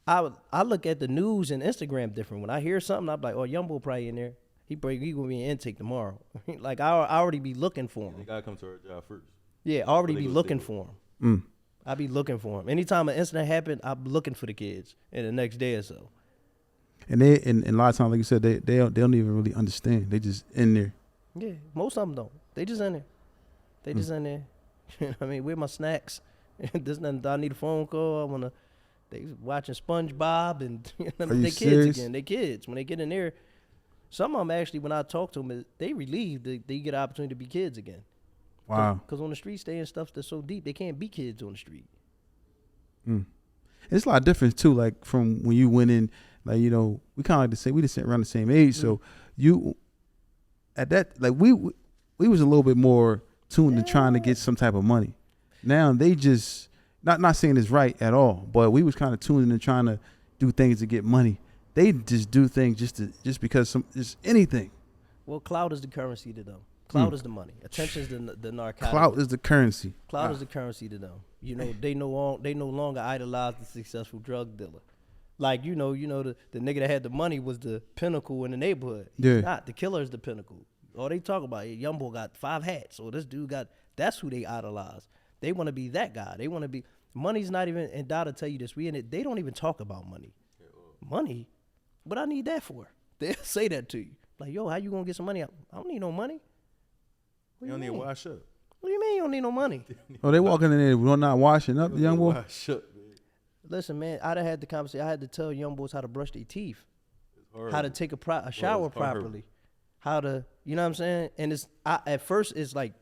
Speaker 4: I look at the news and Instagram different. When I hear something, I'm like, oh, young boy probably in there. He going to be in intake tomorrow. Like, I already be looking for him.
Speaker 5: They gotta come to our job first.
Speaker 4: Yeah, I already be looking for him. I be looking for him. Anytime an incident happen, I'm looking for the kids in the next day or so.
Speaker 3: And a lot of times, like you said, they don't even really understand. They just in there.
Speaker 4: Yeah, most of them don't. They just in there. They just in there. You know what I mean, where my snacks? I need a phone call. They watching SpongeBob and they kids
Speaker 3: serious?
Speaker 4: again. They kids. When they get in there, some of them actually, when I talk to them, they relieved they get an opportunity to be kids again.
Speaker 3: Wow.
Speaker 4: Because on the street, staying stuff that's so deep, they can't be kids on the street.
Speaker 3: It's a lot of difference too. Like from when you went in, like, you know, we kind of like the same. We just around the same age, so you at that, like we was a little bit more tuned to trying to get some type of money. Now they just not saying it's right at all, but we was kind of tuned into trying to do things to get money. They just do things just because just anything.
Speaker 4: Well, clout is the currency to them. Clout is the money. Attention is the narcotic.
Speaker 3: Clout is the currency.
Speaker 4: Clout is the currency to them. You know, they no longer idolize the successful drug dealer. Like, you know the nigga that had the money was the pinnacle in the neighborhood. He's
Speaker 3: Yeah.
Speaker 4: not. The killer is the pinnacle. All they talk about, young boy got 5 hats, or this dude that's who they idolize. They want to be that guy. They want to be, money's not even, and Dad will tell you this, they don't even talk about money. Money? What I need that for? They'll say that to you. Like, yo, how you gonna get some money? I don't need no money. What
Speaker 5: You don't need to
Speaker 4: mean?
Speaker 5: wash up.
Speaker 4: What do you mean you don't need no money?
Speaker 3: Oh, they walking in there, we're not washing up, young boy.
Speaker 5: Wash up, man.
Speaker 4: Listen, man, I done had the conversation. I had to tell young boys how to brush their teeth,
Speaker 5: It's
Speaker 4: how to take a shower
Speaker 5: it's hard.
Speaker 4: properly, how to, you know what I'm saying? And at first it's like,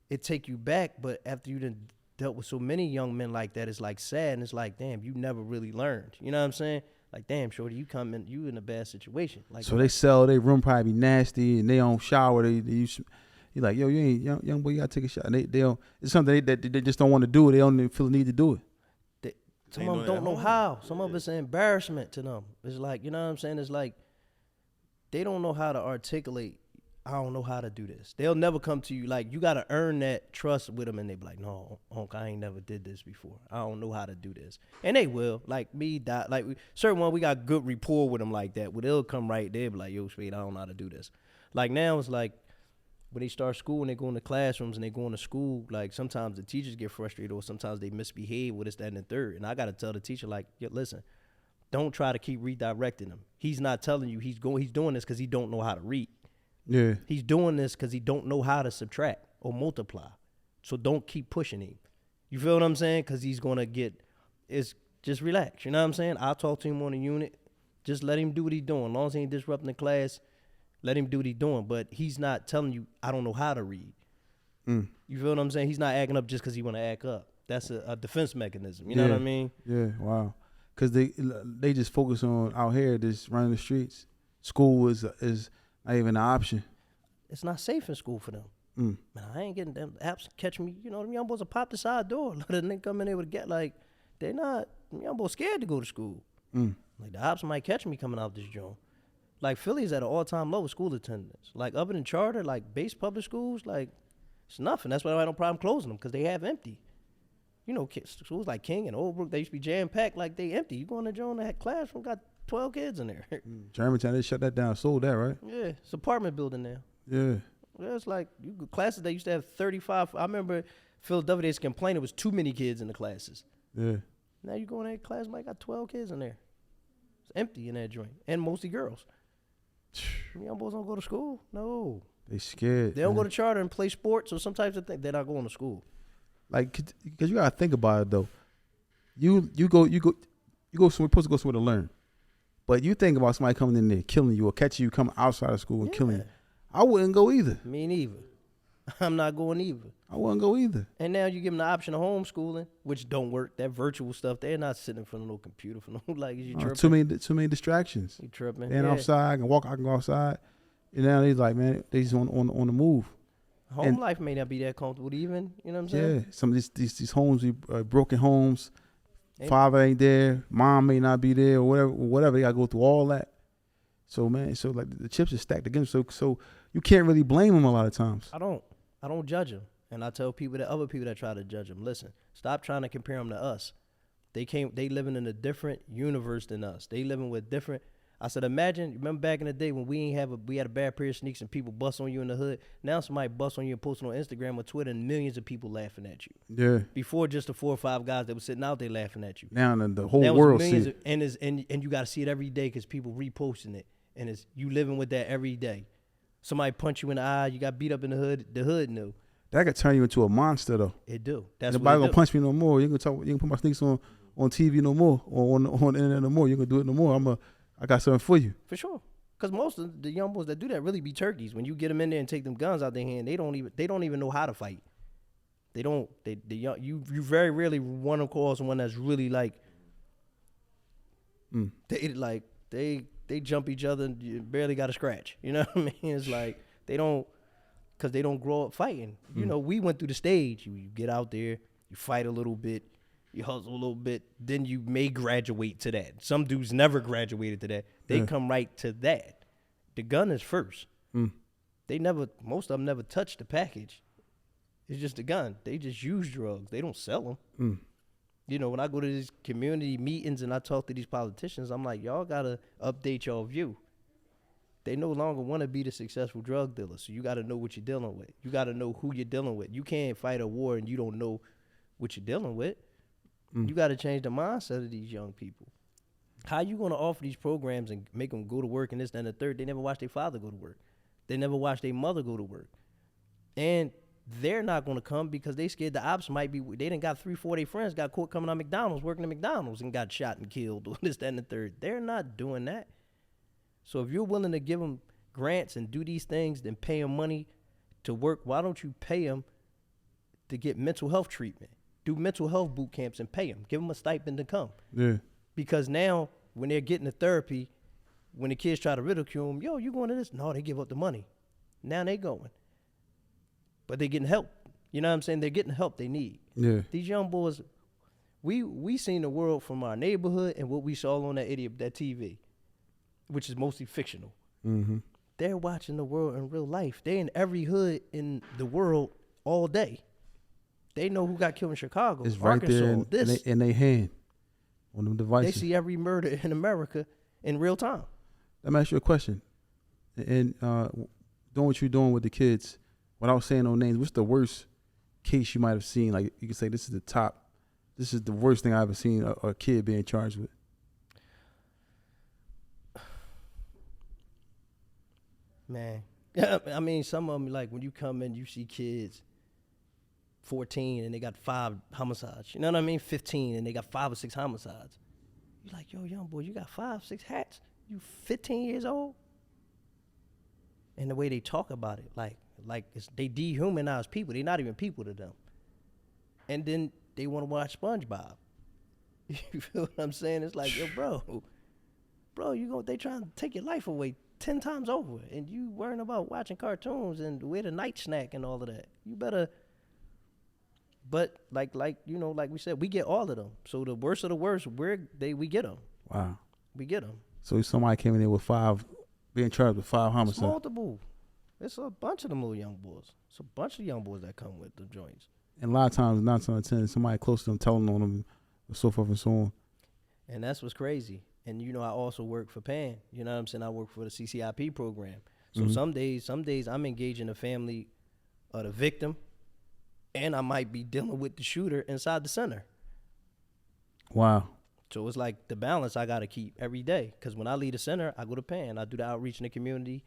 Speaker 4: it take you back, but after you done dealt with so many young men like that. It's like sad, and it's like, damn, you never really learned. You know what I'm saying? Like, damn, shorty, you in a bad situation. Like,
Speaker 3: So they sell their room probably be nasty and they don't shower. They use. You're like, yo, you ain't young boy. You gotta take a shower. And they don't. It's something that they just don't want to do. They don't even feel the need to do it.
Speaker 4: some of them don't know how. Some of it's an embarrassment to them. It's like, you know what I'm saying? It's like they don't know how to articulate. I don't know how to do this. They'll never come to you. Like, you got to earn that trust with them, and they be like, no, Unc, I ain't never did this before. I don't know how to do this. And they will. Like me, like certain one, we got good rapport with them like that. Where they'll come right there, be like, yo, Spade, I don't know how to do this. Like now, it's like when they start school and they go in the classrooms and they go into school, like sometimes the teachers get frustrated or sometimes they misbehave with this, that, and the third. And I got to tell the teacher, like, yo, listen, don't try to keep redirecting him. He's not telling you he's doing this because he don't know how to read.
Speaker 3: Yeah.
Speaker 4: He's doing this because he don't know how to subtract or multiply. So don't keep pushing him. You feel what I'm saying? Because he's going to just relax. You know what I'm saying? I'll talk to him on the unit. Just let him do what he's doing. As long as he ain't disrupting the class, let him do what he's doing. But he's not telling you, I don't know how to read. You feel what I'm saying? He's not acting up just because he want to act up. That's a defense mechanism. You know what I mean?
Speaker 3: Yeah, wow. Because they just focus on out here, just running the streets. School is not even an option.
Speaker 4: It's not safe in school for them. Man, I ain't getting them apps catching me. You know, them young boys will pop the side door. Let a nigga come in there with get like, they're not, them young boys scared to go to school. Like the ops might catch me coming out this joint. Like Philly's at an all-time low with school attendance. Like other than charter, like base public schools, like it's nothing. That's why I have no problem closing them because they have empty. You know, schools like King and Old Brook, they used to be jam-packed like they empty. You go in the joint, that classroom got 12 kids in there.
Speaker 3: Germantown, they shut that down, sold that, right?
Speaker 4: Yeah, it's an apartment building now.
Speaker 3: Yeah.
Speaker 4: Yeah, it's like classes that used to have 35. I remember Philadelphia, they used to complain it was too many kids in the classes.
Speaker 3: Yeah.
Speaker 4: Now you go in that class, might got 12 kids in there. It's empty in that joint, and mostly girls. Young boys don't go to school. No,
Speaker 3: They scared.
Speaker 4: they don't go to charter and play sports or some types of thing. They're not going to school.
Speaker 3: Like, because you gotta think about it though. You go somewhere, supposed to go somewhere to learn, but you think about somebody coming in there killing you or catching you coming outside of school and killing you. I wouldn't go either.
Speaker 4: Me neither. I'm not going either.
Speaker 3: I wouldn't go either.
Speaker 4: And now you give them the option of homeschooling, which don't work. That virtual stuff, they're not sitting in front of no computer for no like you tripping.
Speaker 3: Too many distractions.
Speaker 4: You tripping?
Speaker 3: And outside, I can go outside. And now they like, man, they just on the move.
Speaker 4: Home life may not be that comfortable even. You know what I'm saying?
Speaker 3: Yeah, some of these homes be broken homes. Father ain't there, mom may not be there, or whatever. They gotta go through all that. So man, like the chips are stacked against. So you can't really blame them a lot of times.
Speaker 4: I don't judge them, and I tell other people that try to judge them, listen, stop trying to compare them to us. They living in a different universe than us. They living with different. I said, remember back in the day when we had a bad pair of sneaks and people bust on you in the hood. Now somebody bust on you and post it on Instagram or Twitter and millions of people laughing at you.
Speaker 3: Yeah.
Speaker 4: Before just the 4 or 5 guys that were sitting out there laughing at you.
Speaker 3: Now the whole world sees it.
Speaker 4: And you got to see it every day because people reposting it, and it's you living with that every day. Somebody punch you in the eye, you got beat up in the hood. The hood knew.
Speaker 3: That could turn you into a monster though.
Speaker 4: It do. That's
Speaker 3: nobody
Speaker 4: what
Speaker 3: gonna punch me no more. You can put my sneaks on TV no more or on the internet no more. You can do it no more. I got something for you.
Speaker 4: For sure. Because most of the young boys that do that really be turkeys. When you get them in there and take them guns out their hand, they don't even know how to fight. You very rarely want to call someone that's really like, they jump each other and you barely got a scratch. You know what I mean? It's like because they don't grow up fighting. You know, we went through the stage. You get out there, you fight a little bit, you hustle a little bit, then you may graduate to that. Some dudes never graduated to that. They come right to that. The gun is first. Most of them never touch the package. It's just a gun. They just use drugs. They don't sell them. You know, when I go to these community meetings and I talk to these politicians, I'm like, y'all got to update your view. They no longer want to be the successful drug dealer, so you got to know what you're dealing with. You got to know who you're dealing with. You can't fight a war and you don't know what you're dealing with. You got to change the mindset of these young people. How you going to offer these programs and make them go to work and this, that, and the third? They never watch their father go to work. They never watch their mother go to work. And they're not going to come because they scared the ops might be. They done got 3, 4 of their friends got caught coming on McDonald's, working at McDonald's and got shot and killed or this, that, and the third. They're not doing that. So if you're willing to give them grants and do these things, then pay them money to work, why don't you pay them to get mental health treatment? do mental health boot camps and pay them. Give them a stipend to come.
Speaker 3: Yeah.
Speaker 4: Because now when they're getting the therapy, when the kids try to ridicule them, yo, you going to this? No, they give up the money. Now they going. But they getting help. You know what I'm saying? They're getting help they need.
Speaker 3: Yeah.
Speaker 4: These young boys, we seen the world from our neighborhood and what we saw on that TV, which is mostly fictional.
Speaker 3: Mm-hmm.
Speaker 4: They're watching the world in real life. They in every hood in the world all day. They know who got killed in Chicago,
Speaker 3: It's right
Speaker 4: Arkansas,
Speaker 3: there in their hand on them
Speaker 4: They
Speaker 3: devices.
Speaker 4: see every murder in America in real time.
Speaker 3: Let me ask you a question. And doing what you're doing with the kids, without saying no names, what's the worst case you might have seen? Like you could say, this is the top. This is the worst thing I've ever seen a kid being charged with.
Speaker 4: Man, I mean, some of them, like when you come in, you see kids 14 and they got 5 homicides. You know what I mean? 15 and they got 5 or 6 homicides. You're like, yo, young boy, you got 5, 6 hats? You 15 years old? And the way they talk about it, like they dehumanize people. They're not even people to them. And then they want to watch SpongeBob. You feel what I'm saying? It's like, yo, bro, they trying to take your life away 10 times over, and you worrying about watching cartoons and where the night snack and all of that. You better. But like we said, we get all of them. So the worst of the worst, we get them.
Speaker 3: Wow.
Speaker 4: We get them.
Speaker 3: So somebody came in there with 5, being charged with 5
Speaker 4: It's
Speaker 3: homicides.
Speaker 4: multiple. It's a bunch of them little young boys. It's a bunch of young boys that come with the joints.
Speaker 3: And a lot of times, 9 times out of 10, somebody close to them telling on them, and so forth and so on.
Speaker 4: And that's what's crazy. And I also work for PAN. You know what I'm saying? I work for the CCIP program. So some days I'm engaging the family of the victim, and I might be dealing with the shooter inside the center.
Speaker 3: Wow.
Speaker 4: So it's like the balance I got to keep every day. Because when I leave the center, I go to PAN. I do the outreach in the community,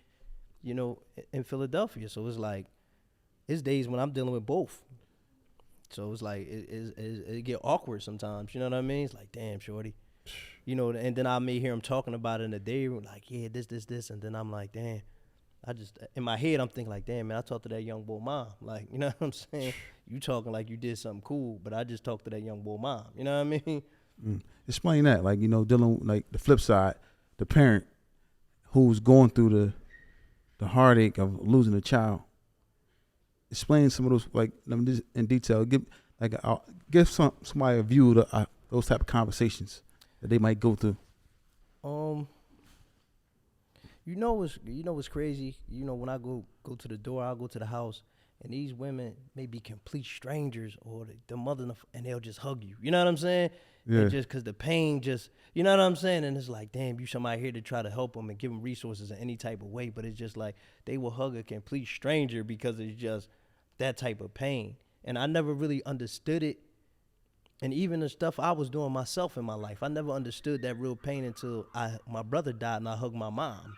Speaker 4: in Philadelphia. So it's like, it's days when I'm dealing with both. So it's like, it get awkward sometimes. You know what I mean? It's like, damn, shorty. And then I may hear him talking about it in the day room, like, yeah, this. And then I'm like, damn. In my head, I'm thinking like, damn, man, I talked to that young boy mom. Like, you know what I'm saying? You talking like you did something cool, but I just talked to that young boy mom. You know what I mean?
Speaker 3: Explain that, like, dealing like the flip side, the parent who's going through the heartache of losing a child. Explain some of those, like, in detail. Give somebody a view of those type of conversations that they might go through.
Speaker 4: What's crazy? When I go to the door, I'll go to the house, and these women may be complete strangers, or the mother, and they'll just hug you. You know what I'm saying?
Speaker 3: Yeah.
Speaker 4: And just because the pain, you know what I'm saying? And it's like, damn, you somebody here to try to help them and give them resources in any type of way, but it's just like they will hug a complete stranger because it's just that type of pain. And I never really understood it. And even the stuff I was doing myself in my life, I never understood that real pain until my brother died and I hugged my mom.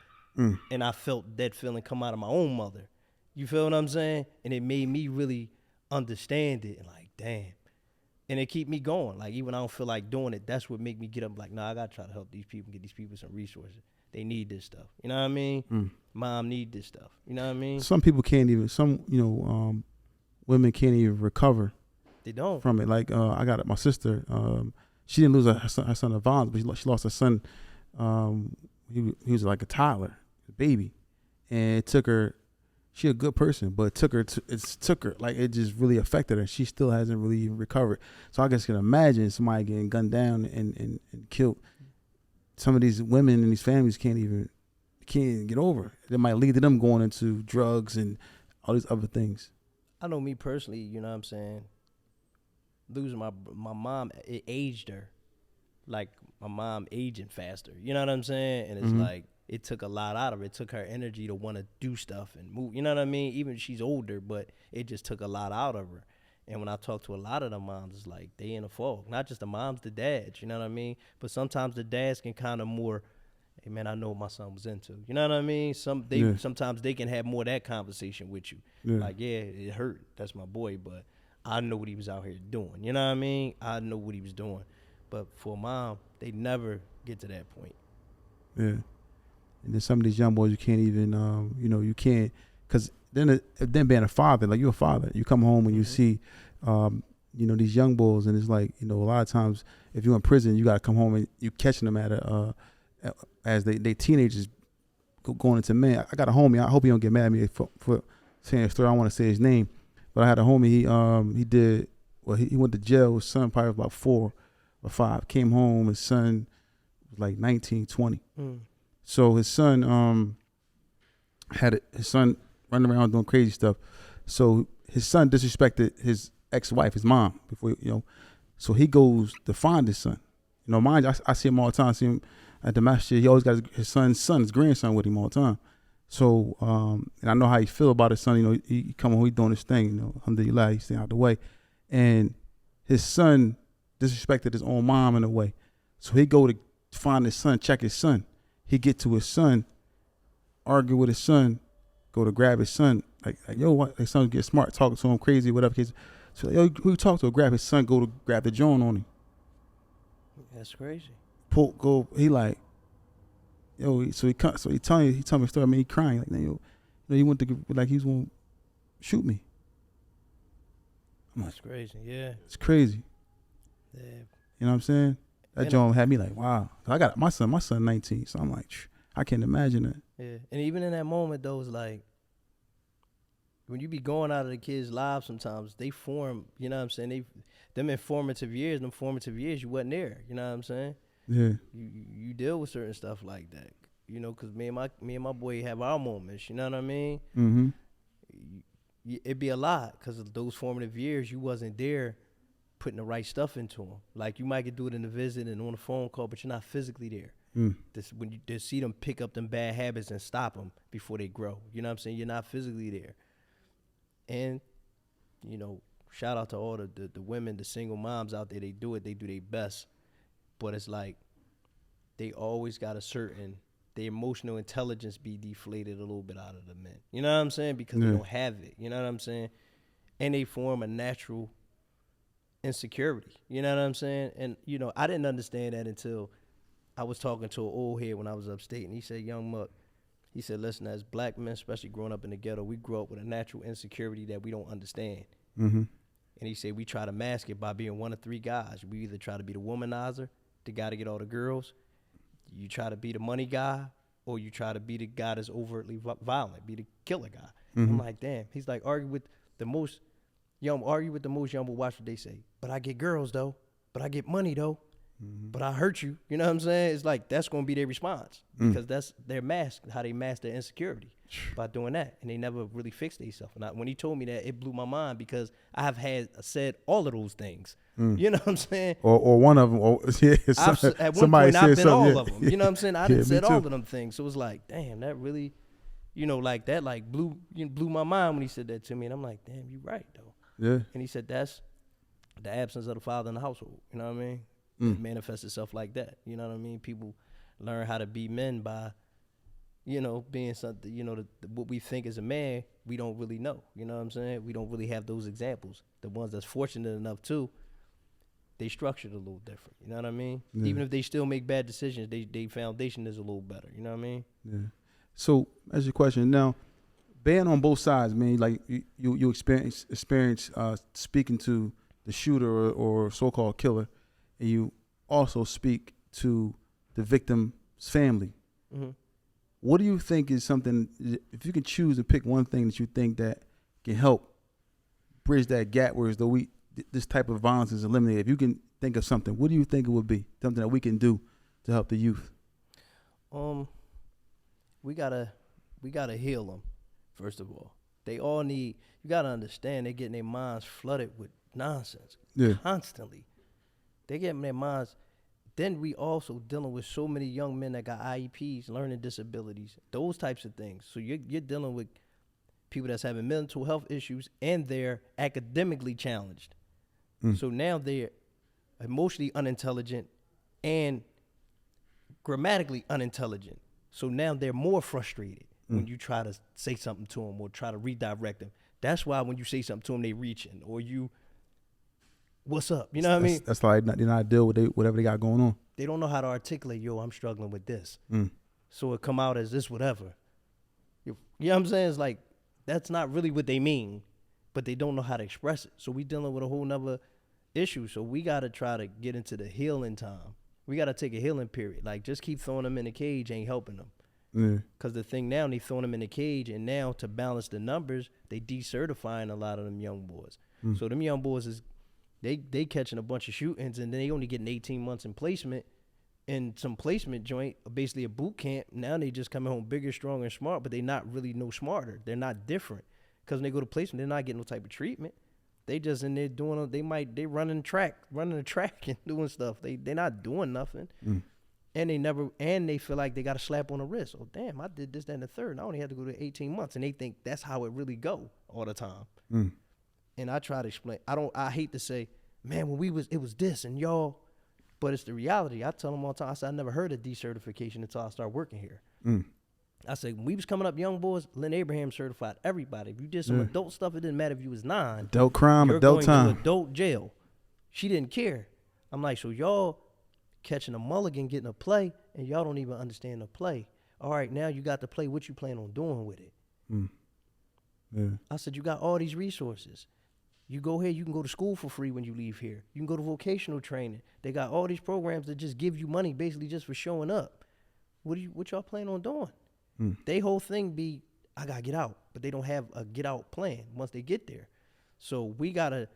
Speaker 4: And I felt that feeling come out of my own mother. You feel what I'm saying? And it made me really understand it. And like, damn. And it keep me going. Like, even when I don't feel like doing it, that's what make me get up like, nah, I got to try to help these people, get these people some resources. They need this stuff. You know what I mean? Mom need this stuff. You know what I mean?
Speaker 3: Some people can't even, women can't even recover.
Speaker 4: They don't.
Speaker 3: From it. Like, I got my sister, she didn't lose her son to violence, but she lost her son. He was like a toddler, a baby. And it took her, she a good person, but it took her, like, it just really affected her. She still hasn't really even recovered. So I guess you can imagine somebody getting gunned down and killed. Some of these women in these families can't get over it. It might lead to them going into drugs and all these other things.
Speaker 4: I know me personally, you know what I'm saying? Losing my mom, it aged her. Like, my mom aging faster. You know what I'm saying? And it's like, it took a lot out of her. It took her energy to want to do stuff and move. You know what I mean? Even she's older, but it just took a lot out of her. And when I talk to a lot of the moms, it's like they in a fog. Not just the moms, the dads. You know what I mean? But sometimes the dads can kind of more, hey, man, I know what my son was into. You know what I mean? Sometimes they can have more of that conversation with you.
Speaker 3: Yeah.
Speaker 4: Like, yeah, it hurt. That's my boy, but I know what he was out here doing. You know what I mean? I know what he was doing. But for a mom, they never get to that point.
Speaker 3: Yeah. And then some of these young boys, you can't even, you can't, because then being a father, like you're a father, you come home and you see, these young bulls, and it's like, a lot of times if you're in prison, you got to come home and you catching them as they teenagers going into men. I got a homie. I hope he don't get mad at me for saying his story. I don't want to say his name, but I had a homie. He went to jail. His son probably was about 4 or 5. Came home. His son was like 19, 20. So his son his son running around doing crazy stuff. So his son disrespected his ex-wife, his mom, before So he goes to find his son. Mind you, I see him all the time. I see him at the match. He always got his grandson with him all the time. So, and I know how he feel about his son. He come home, he doing his thing. Alhamdulillah, he's staying out the way. And his son disrespected his own mom in a way. So he go to find his son, check his son. He get to his son, argue with his son, go to grab his son. Like yo, what? His son get smart, talking to him crazy, whatever case. So yo, who you talk to? Grab his son, go to grab the joint on him.
Speaker 4: That's crazy.
Speaker 3: He like, yo. So he tell me a story. I mean, he crying like, yo, he went to like he's gonna shoot me.
Speaker 4: That's crazy. Yeah.
Speaker 3: It's crazy.
Speaker 4: Yeah.
Speaker 3: You know what I'm saying? That joint had me like, wow. I got my son 19, so I'm like, I can't imagine it.
Speaker 4: Yeah. And even in that moment, though, it's like, when you be going out of the kids' lives sometimes, they form, you know what I'm saying? Them formative years, you wasn't there, you know what I'm saying?
Speaker 3: Yeah.
Speaker 4: You deal with certain stuff like that, because me and my boy have our moments, you know what I mean?
Speaker 3: Mm-hmm.
Speaker 4: It'd be a lot, because of those formative years, you wasn't there putting the right stuff into them. Like, you might get do it in a visit and on a phone call, but you're not physically there. When you just see them pick up them bad habits and stop them before they grow, you know what I'm saying? You're not physically there. And, shout out to all the women, the single moms out there. They do their best. But it's like they always got their emotional intelligence be deflated a little bit out of the men. You know what I'm saying? Because they don't have it. You know what I'm saying? And they form a natural insecurity. You know what I'm saying? And, I didn't understand that until I was talking to an old head when I was upstate. And he said, Young Muck, he said, listen, as black men, especially growing up in the ghetto, we grow up with a natural insecurity that we don't understand.
Speaker 3: Mm-hmm.
Speaker 4: And he said we try to mask it by being one of 3 guys. We either try to be the womanizer, the guy to get all the girls, you try to be the money guy, or you try to be the guy that's overtly violent, be the killer guy.
Speaker 3: Mm-hmm.
Speaker 4: I'm like, damn. He's like, argue with the most young, but watch what they say. But I get girls, though. But I get money, though. Mm-hmm. But I hurt you. You know what I'm saying? It's like, that's going to be their response. Because that's their mask, how they mask their insecurity by doing that. And they never really fixed themselves. And when he told me that, it blew my mind, because I have said all of those things. You know what I'm saying?
Speaker 3: Or one of them. Or, yeah,
Speaker 4: at one point, I've been all of them. You know what I'm saying? I done said all of them things. So it was like, damn, that really, like that, like blew my mind when he said that to me. And I'm like, damn, you right, though.
Speaker 3: Yeah.
Speaker 4: And he said, that's the absence of the father in the household. You know what I mean? It manifests itself like that. You know what I mean? People learn how to be men by, being something, what we think is a man, we don't really know. You know what I'm saying? We don't really have those examples. The ones that's fortunate enough to, they structured a little different. You know what I mean? Yeah. Even if they still make bad decisions, they foundation is a little better. You know what I mean?
Speaker 3: Yeah. So that's your question. Now, being on both sides, man, like you experience speaking to the shooter or so-called killer, and you also speak to the victim's family. Mm-hmm. What do you think is something, if you can choose and pick one thing that you think that can help bridge that gap, whereas though this type of violence is eliminated, if you can think of something, what do you think it would be? Something that we can do to help the youth?
Speaker 4: We gotta heal them, first of all. They all need, you gotta understand, they're getting their minds flooded with nonsense constantly. They get their minds. Then we also dealing with so many young men that got IEPs, learning disabilities, those types of things. So you're dealing with people that's having mental health issues and they're academically challenged. So now they're emotionally unintelligent and grammatically unintelligent. So now they're more frustrated when you try to say something to them or try to redirect them. That's why when you say something to them, they reaching or you. What's up? You know what I mean?
Speaker 3: That's why they're not deal with whatever they got going on.
Speaker 4: They don't know how to articulate, yo, I'm struggling with this. So it come out as this whatever. You know what I'm saying? It's like, that's not really what they mean, but they don't know how to express it. So we dealing with a whole nother issue. So we got to try to get into the healing time. We got to take a healing period. Like, just keep throwing them in the cage ain't helping them.
Speaker 3: Yeah.
Speaker 4: Because the thing now, they throwing them in the cage, and now to balance the numbers, they decertifying a lot of them young boys. So them young boys is they catching a bunch of shootings, and then they only getting 18 months in placement in some placement joint, basically a boot camp. Now they just coming home bigger, stronger, and smart, but they not really no smarter. They're not different. Because when they go to placement, they're not getting no type of treatment. They just in there doing, they running the track and doing stuff. They not doing nothing. And they feel like they got a slap on the wrist. Oh, damn, I did this, that, and the third, and I only had to go to 18 months. And they think that's how it really go all the time. And I try to explain. I hate to say, man, when it was this and y'all, but it's the reality. I tell them all the time, I said, I never heard of decertification until I started working here. I said, when we was coming up, young boys, Lynn Abraham certified everybody. If you did some adult stuff, it didn't matter if you was 9.
Speaker 3: Adult crime,
Speaker 4: you're
Speaker 3: adult
Speaker 4: going
Speaker 3: time.
Speaker 4: to adult jail. She didn't care. I'm like, so y'all catching a mulligan, getting a play, and y'all don't even understand the play. All right, now you got to play. What you plan on doing with it?
Speaker 3: Yeah.
Speaker 4: I said, you got all these resources. You go here, you can go to school for free when you leave here. You can go to vocational training. They got all these programs that just give you money basically just for showing up. What y'all plan on doing? They whole thing be, I gotta get out, but they don't have a get out plan once they get there. So we gotta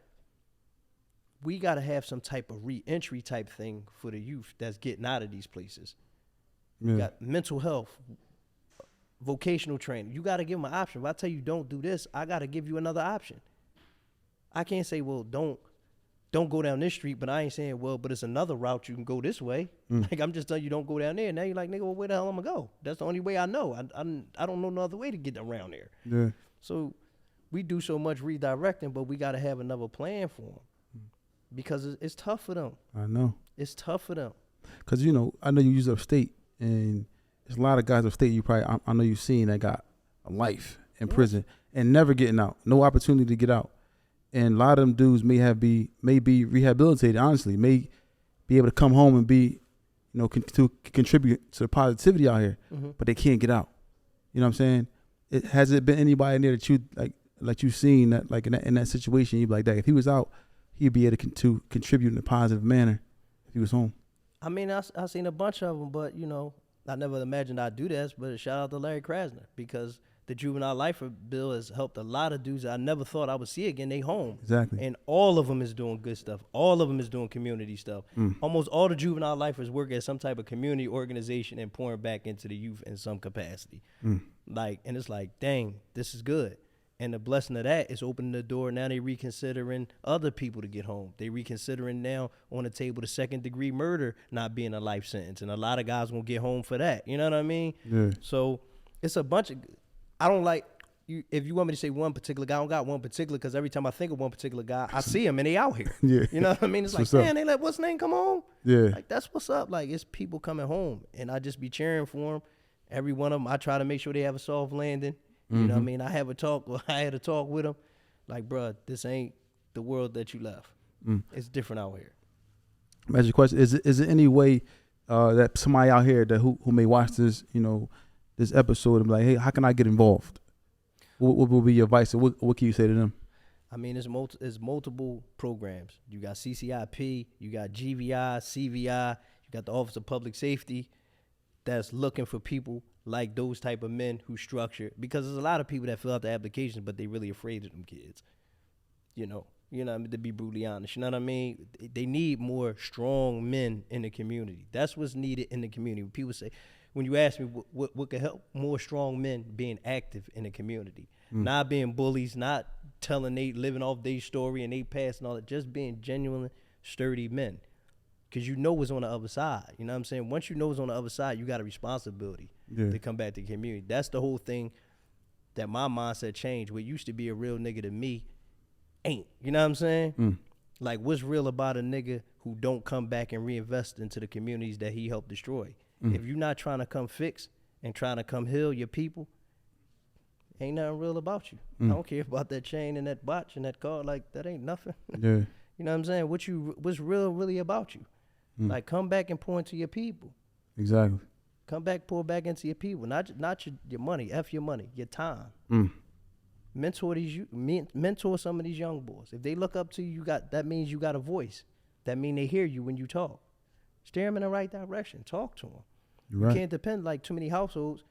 Speaker 4: have some type of re-entry type thing for the youth that's getting out of these places. You got mental health, vocational training. You gotta give them an option. If I tell you don't do this, I gotta give you another option. I can't say, well, don't go down this street, but I ain't saying, well, but it's another route you can go this way. Like, I'm just telling you don't go down there. Now you're like, nigga, well, where the hell I'm gonna go? That's the only way I know. I don't know no other way to get around there.
Speaker 3: Yeah.
Speaker 4: So we do so much redirecting, but we got to have another plan for them because it's tough for them.
Speaker 3: I know.
Speaker 4: It's tough for them.
Speaker 3: Because, I know you use upstate, and there's a lot of guys upstate you probably, I know you've seen that got a life in prison and never getting out. No opportunity to get out. And a lot of them dudes may be rehabilitated, honestly, may be able to come home and be, to contribute to the positivity out here, but they can't get out. You know what I'm saying? Has it been anybody in there that you like you've seen that like in that situation, you'd be like that? If he was out, he'd be able to contribute in a positive manner if he was home.
Speaker 4: I mean, I seen a bunch of them, but I never imagined I'd do this. But shout out to Larry Krasner because the juvenile life bill has helped a lot of dudes I never thought I would see again. They home.
Speaker 3: Exactly.
Speaker 4: And all of them is doing good stuff. All of them is doing community stuff. Almost all the juvenile lifers work at some type of community organization and pouring back into the youth in some capacity. And it's like, dang, this is good. And the blessing of that is opening the door. Now they reconsidering other people to get home. They reconsidering now on the table the 2nd-degree murder not being a life sentence. And a lot of guys won't get home for that. You know what I mean?
Speaker 3: Yeah.
Speaker 4: So it's a bunch of... I don't like you. If you want me to say one particular guy, I don't got one particular because every time I think of one particular guy, I see him and they out here.
Speaker 3: Yeah.
Speaker 4: You know what I mean? It's like, man, they let what's name come home?
Speaker 3: Yeah.
Speaker 4: Like, that's what's up. Like, it's people coming home. And I just be cheering for them. Every one of them, I try to make sure they have a soft landing. You know what I mean? I had a talk with them. Like, bruh, this ain't the world that you left. It's different out here.
Speaker 3: That's your question. Is there any way that somebody out here that who may watch this, this episode and be like, hey, how can I get involved? What will be your advice? What can you say to them?
Speaker 4: I mean, it's multiple programs. You got CCIP, you got GVI, CVI, you got the Office of Public Safety that's looking for people like those type of men who structure. Because there's a lot of people that fill out the applications, but they really afraid of them kids. You know what I mean, to be brutally honest. You know what I mean? They need more strong men in the community. That's what's needed in the community. When people say, when you ask me what could help, more strong men being active in the community. Not being bullies, not telling they living off their story and they past and all that, just being genuinely sturdy men. Because you know what's on the other side. You know what I'm saying? Once you know what's on the other side, you got a responsibility to come back to the community. That's the whole thing that my mindset changed. What used to be a real nigga to me ain't. You know what I'm saying? Like, what's real about a nigga who don't come back and reinvest into the communities that he helped destroy? If you're not trying to come fix and trying to come heal your people, ain't nothing real about you. I don't care about that chain and that watch and that car. Like, that ain't nothing.
Speaker 3: Yeah.
Speaker 4: You know what I'm saying? What's really about you? Like, come back and pour into your people.
Speaker 3: Exactly.
Speaker 4: Come back, pour back into your people. Not your money. F your money. Your time. mentor some of these young boys. If they look up to you, that means you got a voice. That means they hear you when you talk. Steer them in the right direction. Talk to them.
Speaker 3: You're right.
Speaker 4: You can't depend like too many households.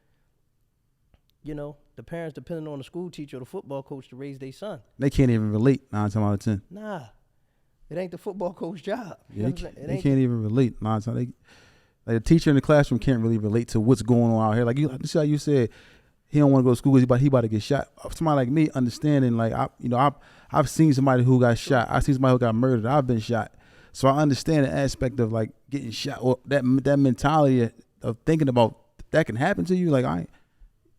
Speaker 4: You know, the parents depending on the school teacher or the football coach to raise their son.
Speaker 3: They can't even relate 9 times out of 10.
Speaker 4: Nah, it ain't the football coach's job. You know what I'm saying?
Speaker 3: They can't even relate 9 times. Like a teacher in the classroom can't really relate to what's going on out here. Like you see how you said he don't want to go to school because he about to get shot. Somebody like me understanding, like I've seen somebody who got shot. I've seen somebody who got murdered. I've been shot, so I understand the aspect of like getting shot or that mentality of thinking about that can happen to you. Like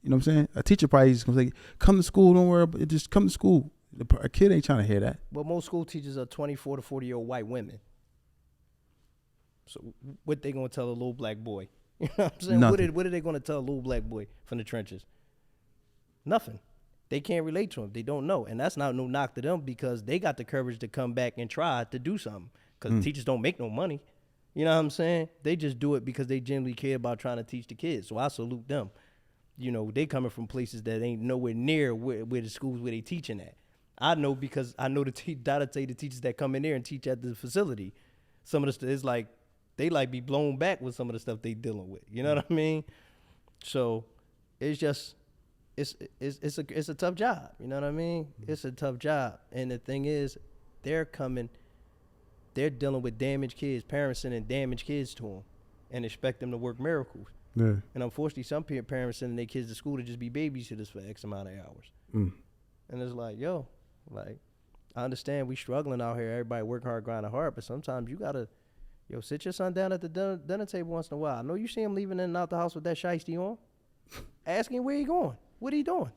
Speaker 3: you know what I'm saying? A teacher probably just gonna say, "Come to school, don't worry about it. Just come to school." A kid ain't trying to hear that.
Speaker 4: But most school teachers are 24 to 40-year-old white women. So what they gonna tell a little black boy? You know what I'm saying?
Speaker 3: Nothing.
Speaker 4: What are they gonna tell a little black boy from the trenches? Nothing. They can't relate to him. They don't know, and that's not no knock to them because they got the courage to come back and try to do something. Because teachers don't make no money. You know what I'm saying? They just do it because they genuinely care about trying to teach the kids. So I salute them. You know, they coming from places that ain't nowhere near where the schools where they teaching at. I know because I know the teachers that come in there and teach at the facility. Some of the stuff is like they like be blown back with some of the stuff they dealing with. You know what I mean? So it's just it's a tough job. You know what I mean? It's a tough job. And the thing is, they're dealing with damaged kids, parents sending damaged kids to them, and expect them to work miracles.
Speaker 3: Yeah.
Speaker 4: And unfortunately, some parents sending their kids to school to just be babysitters for X amount of hours. And it's like, yo, like, I understand we struggling out here. Everybody work hard, grinding hard, but sometimes you gotta, sit your son down at the dinner table once in a while. I know you see him leaving in and out the house with that shiesty on. Ask him where he going. What he doing?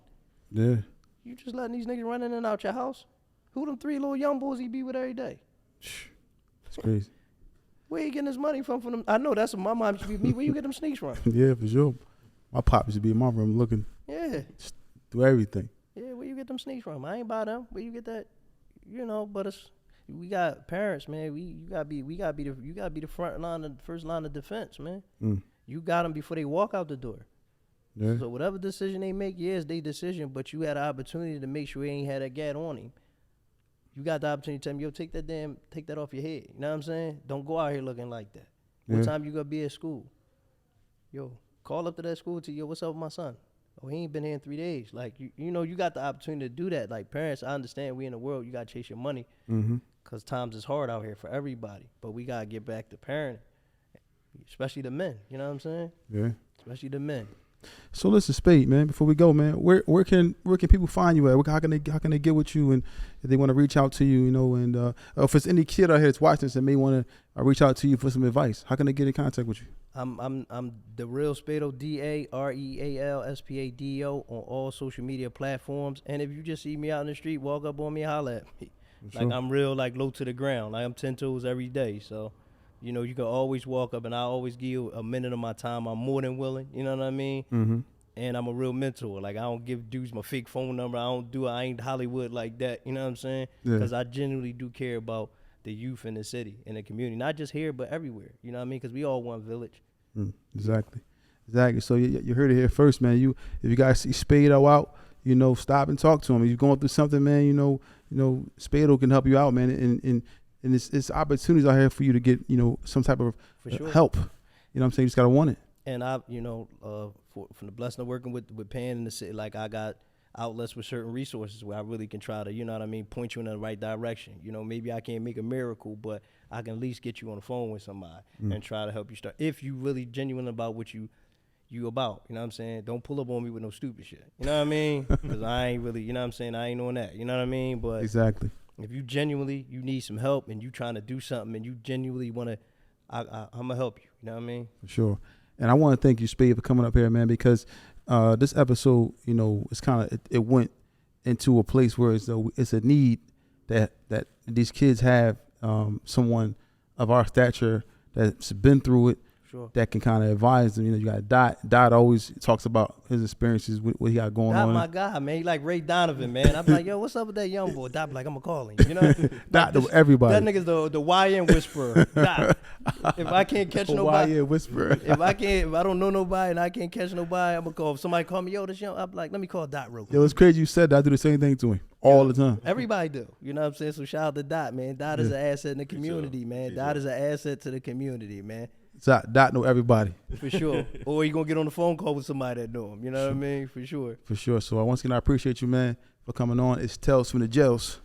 Speaker 3: Yeah.
Speaker 4: You just letting these niggas run in and out your house? Who them 3 little young boys he be with every day?
Speaker 3: It's crazy.
Speaker 4: Where you getting his money from them? I know that's what my mom used to be me. Where you get them sneaks from?
Speaker 3: Yeah, for sure. My pop used to be in my room looking
Speaker 4: Yeah.
Speaker 3: through everything.
Speaker 4: Yeah, where you get them sneaks from? I ain't buy them. Where you get that? But we got parents, man. You gotta be the first line of defense, man. You got them before they walk out the door.
Speaker 3: Yeah.
Speaker 4: So whatever decision they make, it's their decision. But you had an opportunity to make sure he ain't had that gat on him. You got the opportunity to tell him, yo, take that off your head. You know what I'm saying? Don't go out here looking like that.
Speaker 3: Yeah.
Speaker 4: What time you gonna be at school? Yo, call up to that school to yo, what's up with my son? Oh, he ain't been here in 3 days. Like, you got the opportunity to do that. Like, parents, I understand we in the world, you got to chase your money because times is hard out here for everybody. But we got to get back to parenting, especially the men. You know what I'm saying?
Speaker 3: Yeah. Especially
Speaker 4: the men.
Speaker 3: So listen, Spade, man, before we go, man, where can people find you at? How can they get with you, and if they want to reach out to you, and if it's any kid out here that's watching this and may want to reach out to you for some advice, how can they get in contact with you?
Speaker 4: I'm the real Spade-O, DAREAL SPADO on all social media platforms. And if you just see me out in the street, walk up on me, holler at me. Like I'm real, like low to the ground. Like I'm 10 toes every day. So, you can always walk up, and I always give you a minute of my time. I'm more than willing. You know what I mean?
Speaker 3: Mm-hmm.
Speaker 4: And I'm a real mentor. Like I don't give dudes my fake phone number. I ain't Hollywood like that. You know what I'm saying? Because I genuinely do care about the youth in the city, in the community, not just here but everywhere. You know what I mean? Because we all one village.
Speaker 3: Exactly. So you heard it here first, man. If you guys see Spade-O out, stop and talk to him. If you're going through something, man, Spade-O can help you out, man. And it's opportunities out here for you to get some type of help. You know what I'm saying? You just gotta want it.
Speaker 4: And I, from the blessing of working with Pan in the city, like I got outlets with certain resources where I really can try to, point you in the right direction. Maybe I can't make a miracle, but I can at least get you on the phone with somebody and try to help you start. If you really genuine about what you about, you know what I'm saying? Don't pull up on me with no stupid shit. You know what I mean? Because I ain't really, I ain't on that. You know what I mean? But
Speaker 3: exactly.
Speaker 4: If you genuinely, you need some help and you trying to do something and you genuinely want to, I'm going to help you. You know what I mean?
Speaker 3: For sure. And I want to thank you, Spade, for coming up here, man, because this episode, it's kind of, it went into a place where it's a need that these kids have someone of our stature that's been through it,
Speaker 4: sure.
Speaker 3: that can kind of advise them. You know, you got Dot. Dot always talks about his experiences with what he got going
Speaker 4: Dot
Speaker 3: on.
Speaker 4: my guy, man. He like Ray Donovan, man. I'm like, yo, what's up with that young boy? Dot be like, I'm gonna call him. You know,
Speaker 3: Dot to everybody.
Speaker 4: That nigga's the YN whisperer. Dot. If I can't catch nobody,
Speaker 3: YN whisperer.
Speaker 4: if I don't know nobody and I can't catch nobody, I'm gonna call. If somebody call me, yo, this young, I'm like, let me call Dot real quick.
Speaker 3: Yo, it's crazy you said that. I do the same thing to him all the time.
Speaker 4: Everybody do. You know what I'm saying? So shout out to Dot, man. Dot is an asset in the community, man. Dot is an asset to the community, man.
Speaker 3: Dot know everybody.
Speaker 4: For sure. Or he gonna get on the phone call with somebody that know him. You know what I mean? For sure.
Speaker 3: For sure. So once again, I appreciate you, man, for coming on. It's Tales from the Jails.